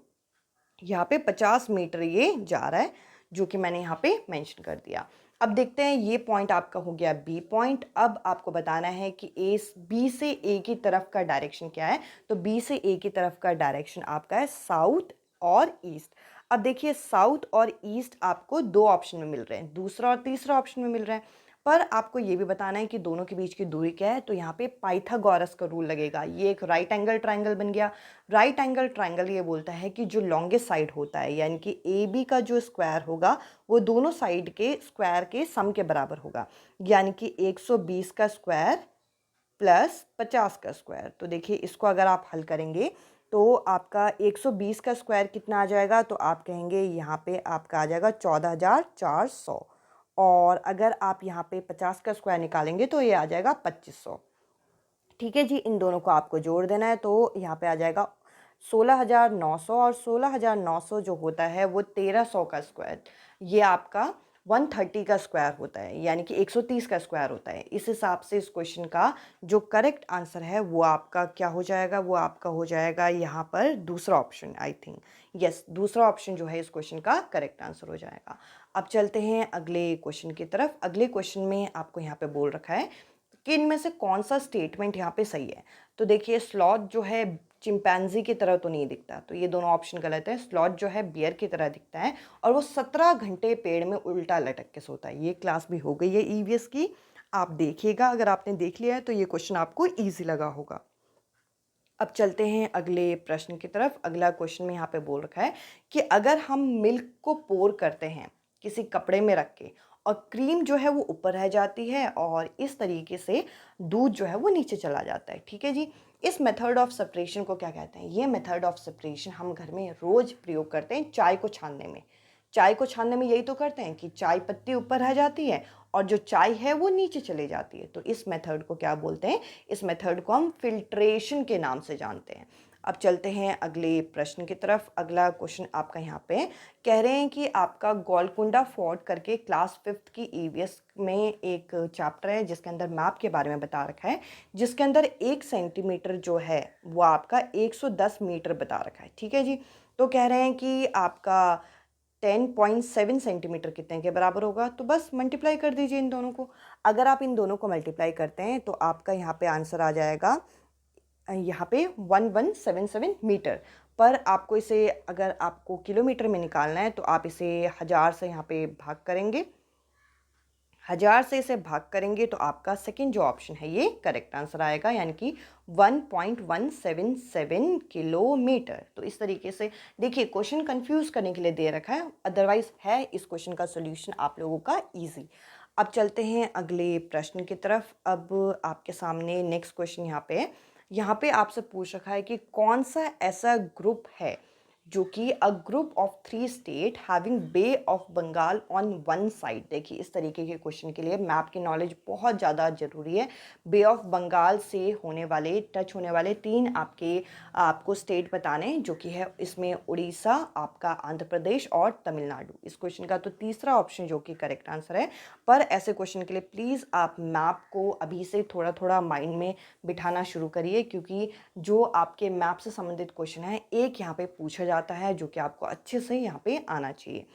यहाँ पे 50 मीटर ये जा रहा है, जो कि मैंने यहाँ पे मेंशन कर दिया। अब देखते हैं, ये पॉइंट आपका हो गया बी पॉइंट। अब आपको बताना है कि बी से ए की तरफ का डायरेक्शन क्या है। तो बी से ए की तरफ का डायरेक्शन आपका है साउथ और ईस्ट। अब देखिए साउथ और ईस्ट आपको दो ऑप्शन में मिल रहे हैं, दूसरा और तीसरा ऑप्शन में मिल रहे हैं, पर आपको ये भी बताना है कि दोनों के बीच की दूरी क्या है। तो यहाँ पे पाइथागोरस का रूल लगेगा। ये एक राइट एंगल ट्राइंगल बन गया। राइट एंगल ट्राइंगल ये बोलता है कि जो लॉन्गेस्ट साइड होता है, यानी कि ए बी का जो स्क्वायर होगा वो दोनों साइड के स्क्वायर के सम के बराबर होगा, यानी कि 120 का स्क्वायर प्लस 50 का स्क्वायर। तो देखिए इसको अगर आप हल करेंगे तो आपका 120 का स्क्वायर कितना आ जाएगा, तो आप कहेंगे यहाँ पे आपका आ जाएगा 14,400, और अगर आप यहाँ पे 50 का स्क्वायर निकालेंगे तो ये आ जाएगा 2500। ठीक है जी, इन दोनों को आपको जोड़ देना है, तो यहाँ पे आ जाएगा 16,900, और 16,900 जो होता है वो 1300 का स्क्वायर, ये आपका 130 का स्क्वायर होता है, यानी कि 130 का स्क्वायर होता है। इस हिसाब से इस क्वेश्चन का जो करेक्ट आंसर है वो आपका क्या हो जाएगा, वो आपका हो जाएगा यहाँ पर दूसरा ऑप्शन। आई थिंक यस, दूसरा ऑप्शन जो है इस क्वेश्चन का करेक्ट आंसर हो जाएगा। अब चलते हैं अगले क्वेश्चन की तरफ। अगले क्वेश्चन में आपको यहाँ पे बोल रखा है कि इनमें से कौन सा स्टेटमेंट यहाँ पे सही है। तो देखिए स्लॉथ जो है चिंपैंजी की तरह तो नहीं दिखता, तो ये दोनों ऑप्शन गलत है। स्लॉथ जो है बियर की तरह दिखता है और वो 17 घंटे पेड़ में उल्टा लटक के सोता है। ये क्लास भी हो गई है ईवीएस की, आप देखिएगा, अगर आपने देख लिया है तो ये क्वेश्चन आपको ईजी लगा होगा। अब चलते हैं अगले प्रश्न की तरफ। अगला क्वेश्चन में यहाँ पे बोल रखा है कि अगर हम मिल्क को पोर करते हैं किसी कपड़े में रख के और क्रीम जो है वो ऊपर रह जाती है और इस तरीके से दूध जो है वो नीचे चला जाता है। ठीक है जी, इस मेथड ऑफ सेपरेशन को क्या कहते हैं? ये मेथड ऑफ सेपरेशन हम घर में रोज प्रयोग करते हैं चाय को छानने में। चाय को छानने में यही तो करते हैं कि चाय पत्ती ऊपर रह जाती है और जो चाय है वो नीचे चली जाती है। तो इस मेथड को क्या बोलते हैं? इस मेथड को हम फिल्ट्रेशन के नाम से जानते हैं। अब चलते हैं अगले प्रश्न की तरफ। अगला क्वेश्चन आपका यहाँ पे कह रहे हैं कि आपका गोलकुंडा फोर्ट करके क्लास 5th की ईवीएस में एक चैप्टर है जिसके अंदर मैप के बारे में बता रखा है, जिसके अंदर 1 सेंटीमीटर जो है वो आपका 110 मीटर बता रखा है। ठीक है जी, तो कह रहे हैं कि आपका 10.7 सेंटीमीटर कितने के बराबर होगा। तो बस मल्टीप्लाई कर दीजिए इन दोनों को। अगर आप इन दोनों को मल्टीप्लाई करते हैं तो आपका यहाँ पे आंसर आ जाएगा यहाँ पे 1177 मीटर। पर आपको इसे अगर आपको किलोमीटर में निकालना है तो आप इसे 1000 से यहाँ पे भाग करेंगे। 1000 से इसे भाग करेंगे तो आपका सेकंड जो ऑप्शन है ये करेक्ट आंसर आएगा, यानी कि 1.177 किलोमीटर। तो इस तरीके से देखिए क्वेश्चन कंफ्यूज करने के लिए दे रखा है, अदरवाइज है इस क्वेश्चन का सोल्यूशन आप लोगों का इजी। अब चलते हैं अगले प्रश्न की तरफ। अब आपके सामने नेक्स्ट क्वेश्चन यहाँ पे आपसे पूछ रखा है कि कौन सा ऐसा ग्रुप है जो कि a group of 3 state having bay of Bengal on one side. देखिए इस तरीके के क्वेश्चन के लिए मैप की नॉलेज बहुत ज़्यादा जरूरी है। बे ऑफ बंगाल से होने वाले टच होने वाले 3 आपको स्टेट बताने हैं, जो कि है इसमें उड़ीसा, आपका आंध्र प्रदेश और तमिलनाडु। इस क्वेश्चन का तो तीसरा ऑप्शन जो कि करेक्ट आंसर है। पर ऐसे क्वेश्चन के लिए प्लीज़ आप मैप को अभी से थोड़ा थोड़ा माइंड में बिठाना शुरू करिए, क्योंकि जो आपके मैप से संबंधित क्वेश्चन है एक यहाँ पे पूछा जाता है जो कि आपको अच्छे से यहाँ पे आना चाहिए।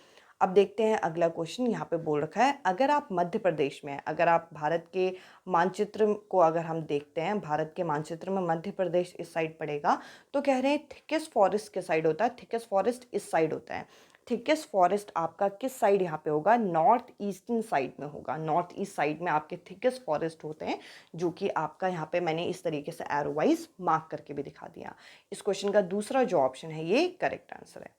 अब देखते हैं अगला क्वेश्चन। यहाँ पे बोल रखा है अगर आप मध्य प्रदेश में, अगर आप भारत के मानचित्र को अगर हम देखते हैं, भारत के मानचित्र में मध्य प्रदेश इस साइड पड़ेगा, तो कह रहे हैं थिकेस्ट फॉरेस्ट किस साइड होता है? थिकेस्ट फॉरेस्ट इस साइड होता है। थिकेस्ट फॉरेस्ट आपका किस साइड यहाँ पे होगा? नॉर्थ ईस्टर्न साइड में होगा। नॉर्थ ईस्ट साइड में आपके थिकेस्ट फॉरेस्ट होते हैं, जो कि आपका यहाँ पे मैंने इस तरीके से एरो वाइज मार्क करके भी दिखा दिया। इस क्वेश्चन का दूसरा जो ऑप्शन है ये करेक्ट आंसर है।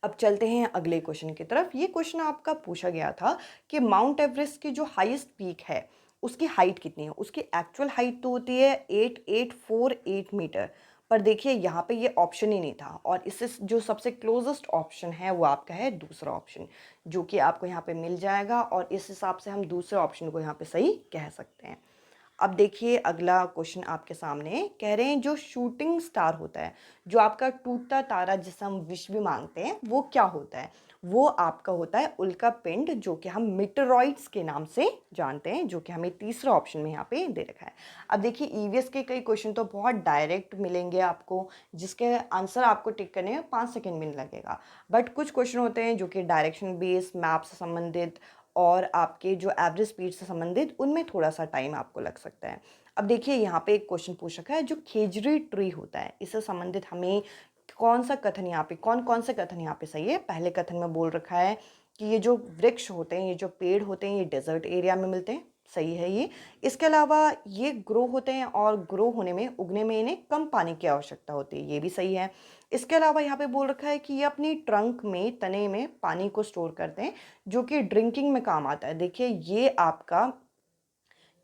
अब चलते हैं अगले क्वेश्चन की तरफ। ये क्वेश्चन आपका पूछा गया था कि माउंट एवरेस्ट की जो हाईएस्ट पीक है उसकी हाइट कितनी है। उसकी एक्चुअल हाइट तो होती है 8848 मीटर, पर देखिए यहाँ पे ये ऑप्शन ही नहीं था, और इससे जो सबसे क्लोजेस्ट ऑप्शन है वो आपका है दूसरा ऑप्शन, जो कि आपको यहाँ पे मिल जाएगा, और इस हिसाब से हम दूसरे ऑप्शन को यहाँ पे सही कह सकते हैं। अब देखिए अगला क्वेश्चन आपके सामने कह रहे हैं जो शूटिंग स्टार होता है, जो आपका टूटता तारा जिसे हम विश भी मांगते हैं, वो क्या होता है? वो आपका होता है उल्का पिंड, जो कि हम मीटेरॉइड्स के नाम से जानते हैं, जो कि हमें तीसरा ऑप्शन में यहाँ पे दे रखा है। अब देखिए ईवीएस के कई क्वेश्चन तो बहुत डायरेक्ट मिलेंगे आपको, जिसके आंसर आपको टिक करने में 5 सेकेंड भी लगेगा, बट कुछ क्वेश्चन होते हैं जो कि डायरेक्शन बेस्ड, मैप से संबंधित और आपके जो एवरेज स्पीड से संबंधित, उनमें थोड़ा सा टाइम आपको लग सकता है। अब देखिए यहाँ पे एक क्वेश्चन पूछ रखा है जो खेजड़ी ट्री होता है, इससे संबंधित हमें कौन सा कथन यहाँ पे, कौन कौन से कथन यहाँ पे सही है। पहले कथन में बोल रखा है कि ये जो वृक्ष होते हैं, ये जो पेड़ होते हैं, ये डेजर्ट एरिया में मिलते हैं, सही है ये। इसके अलावा ये ग्रो होते हैं और ग्रो होने में, उगने में इन्हें कम पानी की आवश्यकता होती है, ये भी सही है। इसके अलावा यहाँ पे बोल रखा है कि ये अपनी ट्रंक में, तने में पानी को स्टोर करते हैं जो कि ड्रिंकिंग में काम आता है। देखिए ये आपका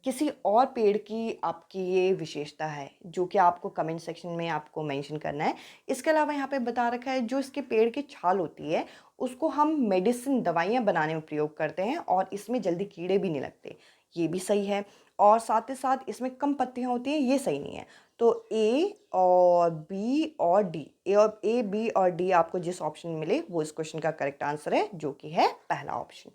किसी और पेड़ की आपकी ये विशेषता है जो कि आपको कमेंट सेक्शन में आपको मेंशन करना है। इसके अलावा यहाँ पे बता रखा है जो इसके पेड़ की छाल होती है उसको हम मेडिसिन, दवाइयाँ बनाने में प्रयोग करते हैं और इसमें जल्दी कीड़े भी नहीं लगते, ये भी सही है। और साथ ही साथ इसमें कम पत्तियाँ होती हैं, ये सही नहीं है। तो ए और बी और डी, ए बी और डी आपको जिस ऑप्शन में मिले वो इस क्वेश्चन का करेक्ट आंसर है, जो कि है पहला ऑप्शन।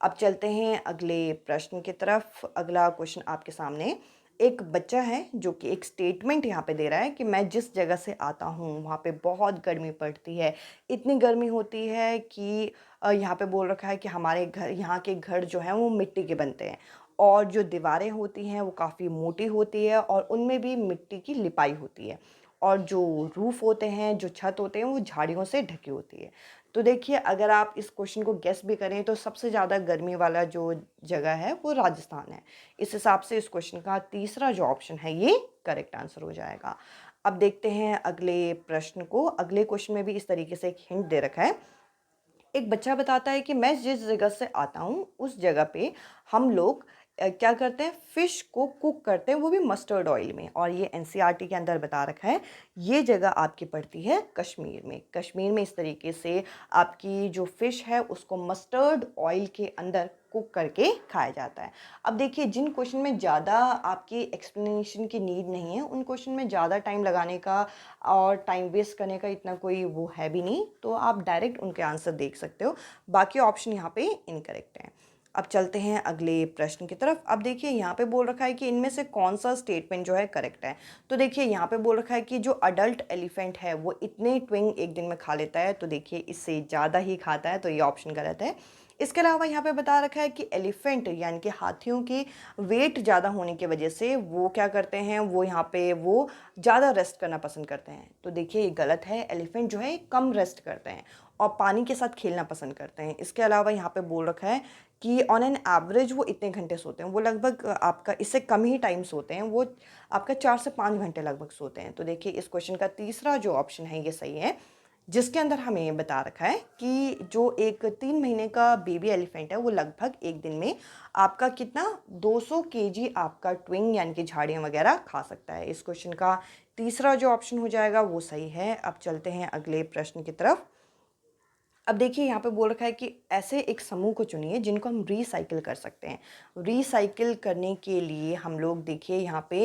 अब चलते हैं अगले प्रश्न की तरफ। अगला क्वेश्चन आपके सामने, एक बच्चा है जो कि एक स्टेटमेंट यहाँ पे दे रहा है कि मैं जिस जगह से आता हूँ वहाँ पे बहुत गर्मी पड़ती है, इतनी गर्मी होती है कि यहाँ पे बोल रखा है कि हमारे घर, यहाँ के घर जो हैं वो मिट्टी के बनते हैं और जो दीवारें होती हैं वो काफ़ी मोटी होती है और उनमें भी मिट्टी की लिपाई होती है और जो रूफ़ होते हैं, जो छत होते हैं वो झाड़ियों से ढकी होती है। तो देखिए अगर आप इस क्वेश्चन को गेस भी करें तो सबसे ज़्यादा गर्मी वाला जो जगह है वो राजस्थान है। इस हिसाब से इस क्वेश्चन का तीसरा जो ऑप्शन है ये करेक्ट आंसर हो जाएगा। अब देखते हैं अगले प्रश्न को। अगले क्वेश्चन में भी इस तरीके से एक हिंट दे रखा है। एक बच्चा बताता है कि मैं जिस जगह से आता हूँ उस जगह पे हम लोग क्या करते हैं, फ़िश को कुक करते हैं, वो भी मस्टर्ड ऑयल में। और ये एनसीईआरटी के अंदर बता रखा है। ये जगह आपकी पड़ती है कश्मीर में। कश्मीर में इस तरीके से आपकी जो फ़िश है उसको मस्टर्ड ऑयल के अंदर कुक करके खाया जाता है। अब देखिए जिन क्वेश्चन में ज़्यादा आपकी एक्सप्लेनेशन की नीड नहीं है उन क्वेश्चन में ज़्यादा टाइम लगाने का और टाइम वेस्ट करने का इतना कोई वो है भी नहीं, तो आप डायरेक्ट उनके आंसर देख सकते हो। बाकी ऑप्शन यहाँ पे इनकरेक्ट हैं। अब चलते हैं अगले प्रश्न की तरफ। अब देखिए यहाँ पे बोल रखा है कि इनमें से कौन सा स्टेटमेंट जो है करेक्ट है। तो देखिए यहाँ पे बोल रखा है कि जो अडल्ट एलिफेंट है वो इतने ट्विंग एक दिन में खा लेता है, तो देखिए इससे ज़्यादा ही खाता है, तो ये ऑप्शन गलत है। इसके अलावा यहाँ पे बता रखा है कि एलिफेंट यानी कि हाथियों की वेट ज़्यादा होने की वजह से वो क्या करते हैं, वो यहाँ पे वो ज़्यादा रेस्ट करना पसंद करते हैं, तो देखिए ये गलत है। एलिफेंट जो है कम रेस्ट करते हैं और पानी के साथ खेलना पसंद करते हैं। इसके अलावा यहाँ पे बोल रखा है कि ऑन एन एवरेज वो इतने घंटे सोते हैं, वो लगभग आपका इससे कम ही टाइम सोते हैं, वो आपका 4 से 5 घंटे लगभग सोते हैं। तो देखिए इस क्वेश्चन का तीसरा जो ऑप्शन है ये सही है, जिसके अंदर हमें ये बता रखा है कि जो एक 3 महीने का बेबी एलिफेंट है वो लगभग एक दिन में आपका कितना 200 केजी आपका ट्विंग यानी कि झाड़ियाँ वगैरह खा सकता है। इस क्वेश्चन का तीसरा जो ऑप्शन हो जाएगा वो सही है। अब चलते हैं अगले प्रश्न की तरफ। अब देखिए यहाँ पे बोल रखा है कि ऐसे एक समूह को चुनिए जिनको हम रिसाइकिल कर सकते हैं। रिसाइकिल करने के लिए हम लोग देखिए यहाँ पे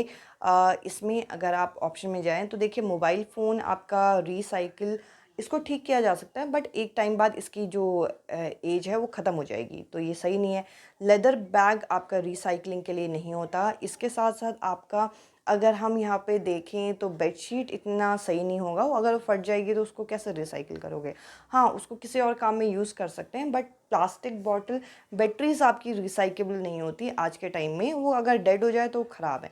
इसमें अगर आप ऑप्शन में जाएं तो देखिए मोबाइल फ़ोन आपका रिसाइकिल, इसको ठीक किया जा सकता है, बट एक टाइम बाद इसकी जो एज है वो ख़त्म हो जाएगी, तो ये सही नहीं है। लेदर बैग आपका रिसाइकलिंग के लिए नहीं होता। इसके साथ साथ आपका अगर हम यहाँ पे देखें तो बेडशीट इतना सही नहीं होगा, वो अगर फट जाएगी तो उसको कैसे रिसाइकिल करोगे। हाँ, उसको किसी और काम में यूज़ कर सकते हैं, बट प्लास्टिक बॉटल, बैटरीज आपकी रिसाइकेबल नहीं होती आज के टाइम में, वो अगर डेड हो जाए तो ख़राब है।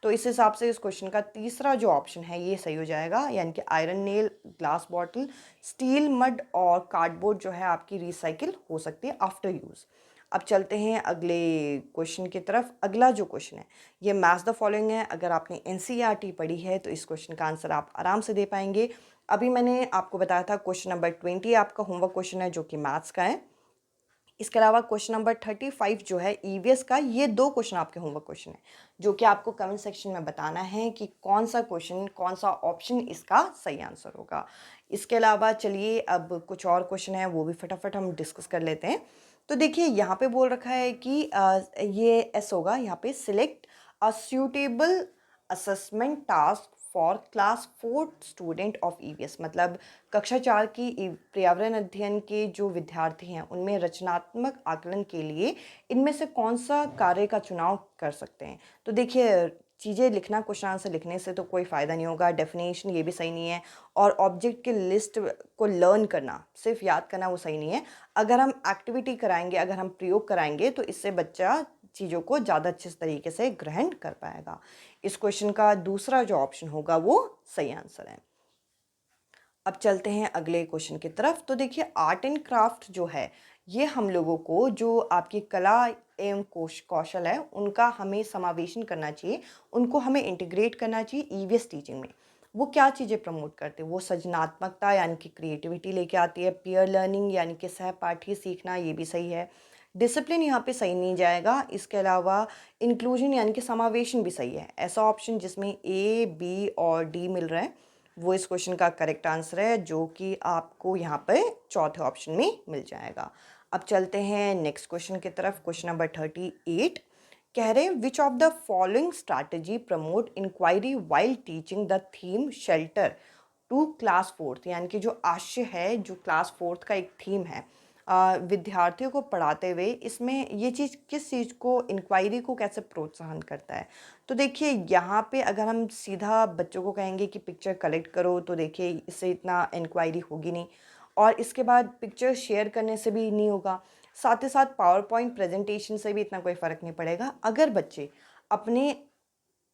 तो इस हिसाब से इस क्वेश्चन का तीसरा जो ऑप्शन है ये सही हो जाएगा, यानी कि iron nail, glass bottle, steel mud और कार्डबोर्ड जो है आपकी रिसाइकिल हो सकती है आफ्टर यूज़। अब चलते हैं अगले क्वेश्चन की तरफ। अगला जो क्वेश्चन है ये मैच द फॉलोइंग है। अगर आपने एनसीईआरटी पढ़ी है तो इस क्वेश्चन का आंसर आप आराम से दे पाएंगे। अभी मैंने आपको बताया था क्वेश्चन नंबर 20 आपका होमवर्क क्वेश्चन है जो कि मैथ्स का है। इसके अलावा क्वेश्चन नंबर 35 जो है ईवीएस का, ये 2 क्वेश्चन आपके होमवर्क क्वेश्चन है जो कि आपको कमेंट सेक्शन में बताना है कि कौन सा क्वेश्चन, कौन सा ऑप्शन इसका सही आंसर होगा। इसके अलावा चलिए अब कुछ और क्वेश्चन है वो भी फटाफट हम डिस्कस कर लेते हैं। तो देखिए यहाँ पे बोल रखा है कि ये एस होगा यहाँ पे, select a suitable assessment task for class 4 student of EVS, मतलब कक्षा 4 की पर्यावरण अध्ययन के जो विद्यार्थी हैं उनमें रचनात्मक आकलन के लिए इनमें से कौन सा कार्य का चुनाव कर सकते हैं। तो देखिए चीज़ें लिखना क्वेश्चन आंसर लिखने से तो कोई फ़ायदा नहीं होगा, डेफिनेशन ये भी सही नहीं है, और ऑब्जेक्ट के लिस्ट को लर्न करना, सिर्फ याद करना वो सही नहीं है। अगर हम एक्टिविटी कराएंगे, अगर हम प्रयोग कराएंगे तो इससे बच्चा चीज़ों को ज़्यादा अच्छे तरीके से ग्रहण कर पाएगा। इस क्वेश्चन का दूसरा जो ऑप्शन होगा वो सही आंसर है। अब चलते हैं अगले क्वेश्चन की तरफ। तो देखिए आर्ट एंड क्राफ्ट जो है ये हम लोगों को जो आपकी कला एवं कौशल है उनका हमें समावेशन करना चाहिए, उनको हमें इंटीग्रेट करना चाहिए ईवीएस टीचिंग में। वो क्या चीज़ें प्रमोट करते हैं? वो सृजनात्मकता यानी कि क्रिएटिविटी लेके आती है, पीयर लर्निंग यानी कि सहपाठी सीखना, ये भी सही है। डिसिप्लिन यहाँ पे सही नहीं जाएगा। इसके अलावा इंक्लूजन यानी कि समावेशन भी सही है। ऐसा ऑप्शन जिसमें ए, बी और डी मिल रहा है वो इस क्वेश्चन का करेक्ट आंसर है, जो कि आपको यहाँ पे चौथे ऑप्शन में मिल जाएगा। अब चलते हैं नेक्स्ट क्वेश्चन की तरफ। क्वेश्चन नंबर 38 कह रहे हैं which of the following strategy promote inquiry while teaching the theme shelter to class fourth, यानी कि जो आशय है जो क्लास फोर्थ का एक थीम है विद्यार्थियों को पढ़ाते हुए, इसमें ये चीज़ किस चीज़ को इंक्वायरी को कैसे प्रोत्साहन करता है? तो देखिए यहाँ पे अगर हम सीधा बच्चों को कहेंगे कि पिक्चर कलेक्ट करो तो देखिए इससे इतना इंक्वायरी होगी नहीं, और इसके बाद पिक्चर शेयर करने से भी नहीं होगा, साथ ही साथ पावर पॉइंट प्रेजेंटेशन से भी इतना कोई फ़र्क नहीं पड़ेगा। अगर बच्चे अपने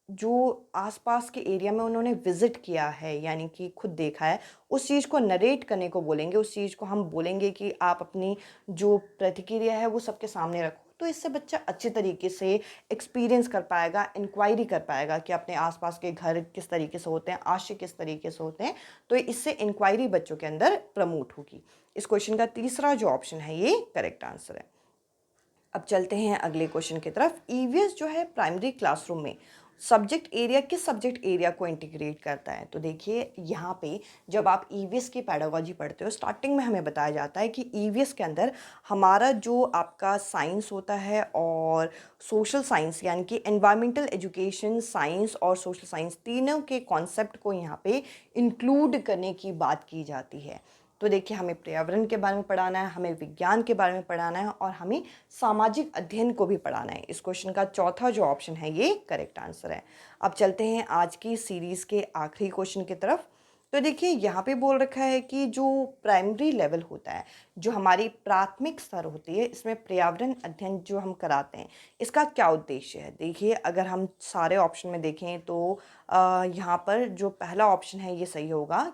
जो आसपास के एरिया में उन्होंने विज़िट किया है यानी कि खुद देखा है, उस चीज़ को नरेट करने को बोलेंगे, उस चीज़ को हम बोलेंगे कि आप अपनी जो प्रतिक्रिया है वो सबके सामने रखो, तो इससे बच्चा अच्छे तरीके से एक्सपीरियंस कर पाएगा, इंक्वायरी कर पाएगा कि अपने आसपास के घर किस तरीके से होते हैं, आशय किस तरीके से होते हैं, तो इससे इंक्वायरी बच्चों के अंदर प्रमोट होगी। इस क्वेश्चन का तीसरा जो ऑप्शन है ये करेक्ट आंसर है। अब चलते हैं अगले क्वेश्चन की तरफ। ईवीएस जो है प्राइमरी क्लासरूम में सब्जेक्ट एरिया किस सब्जेक्ट एरिया को इंटीग्रेट करता है? तो देखिए यहाँ पे जब आप ईवीएस की पैडागोजी पढ़ते हो स्टार्टिंग में हमें बताया जाता है कि ईवीएस के अंदर हमारा जो आपका साइंस होता है और सोशल साइंस यानी कि एनवायरमेंटल एजुकेशन साइंस और सोशल साइंस तीनों के कॉन्सेप्ट को यहाँ पे इंक्लूड करने की बात की जाती है। तो देखिए हमें पर्यावरण के बारे में पढ़ाना है, हमें विज्ञान के बारे में पढ़ाना है और हमें सामाजिक अध्ययन को भी पढ़ाना है। इस क्वेश्चन का चौथा जो ऑप्शन है ये करेक्ट आंसर है। अब चलते हैं आज की सीरीज़ के आखिरी क्वेश्चन की तरफ। तो देखिए यहाँ पे बोल रखा है कि जो प्राइमरी लेवल होता है, जो हमारी प्राथमिक स्तर होती है, इसमें पर्यावरण अध्ययन जो हम कराते हैं इसका क्या उद्देश्य है? देखिए अगर हम सारे ऑप्शन में देखें तो यहाँ पर जो पहला ऑप्शन है ये सही होगा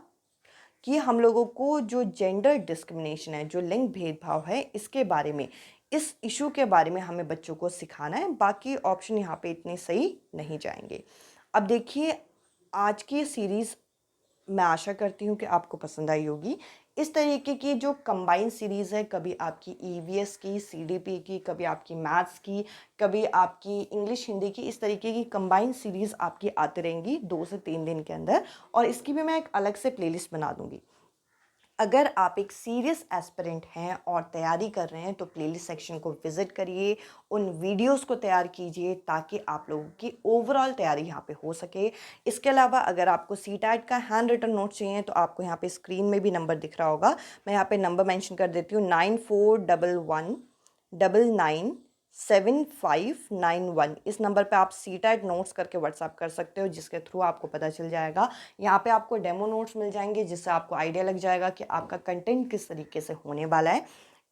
कि हम लोगों को जो जेंडर डिस्क्रिमिनेशन है, जो लिंग भेदभाव है, इसके बारे में, इस इशू के बारे में हमें बच्चों को सिखाना है। बाकी ऑप्शन यहाँ पे इतने सही नहीं जाएंगे। अब देखिए आज की सीरीज़ मैं आशा करती हूँ कि आपको पसंद आई होगी। इस तरीके की जो कंबाइन सीरीज़ है, कभी आपकी ईवीएस की, सीडीपी की, कभी आपकी मैथ्स की, कभी आपकी इंग्लिश हिंदी की, इस तरीके की कंबाइन सीरीज़ आपकी आती रहेंगी 2 से 3 दिन के अंदर, और इसकी भी मैं एक अलग से प्लेलिस्ट बना दूँगी। अगर आप एक सीरियस एस्पिरेंट हैं और तैयारी कर रहे हैं तो प्लेलिस्ट सेक्शन को विज़िट करिए, उन वीडियोस को तैयार कीजिए ताकि आप लोगों की ओवरऑल तैयारी यहाँ पे हो सके। इसके अलावा अगर आपको सीटैट का हैंड रिटन नोट चाहिए तो आपको यहाँ पे स्क्रीन में भी नंबर दिख रहा होगा, मैं यहाँ पे नंबर मेंशन कर देती हूँ 9411997591। इस नंबर पे आप सीटैट नोट्स करके व्हाट्सअप कर सकते हो, जिसके थ्रू आपको पता चल जाएगा। यहाँ पे आपको डेमो नोट्स मिल जाएंगे जिससे आपको आइडिया लग जाएगा कि आपका कंटेंट किस तरीके से होने वाला है।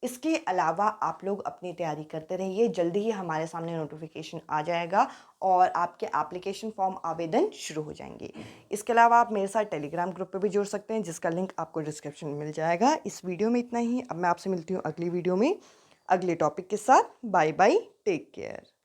इसके अलावा आप लोग अपनी तैयारी करते रहिए, जल्दी ही हमारे सामने नोटिफिकेशन आ जाएगा और आपके एप्लीकेशन फॉर्म आवेदन शुरू हो जाएंगे। इसके अलावा आप मेरे साथ टेलीग्राम ग्रुप पे भी जुड़ सकते हैं जिसका लिंक आपको डिस्क्रिप्शन में मिल जाएगा। इस वीडियो में इतना ही। अब मैं आपसे मिलती हूँ अगली वीडियो में अगले टॉपिक के साथ। Bye bye, take care.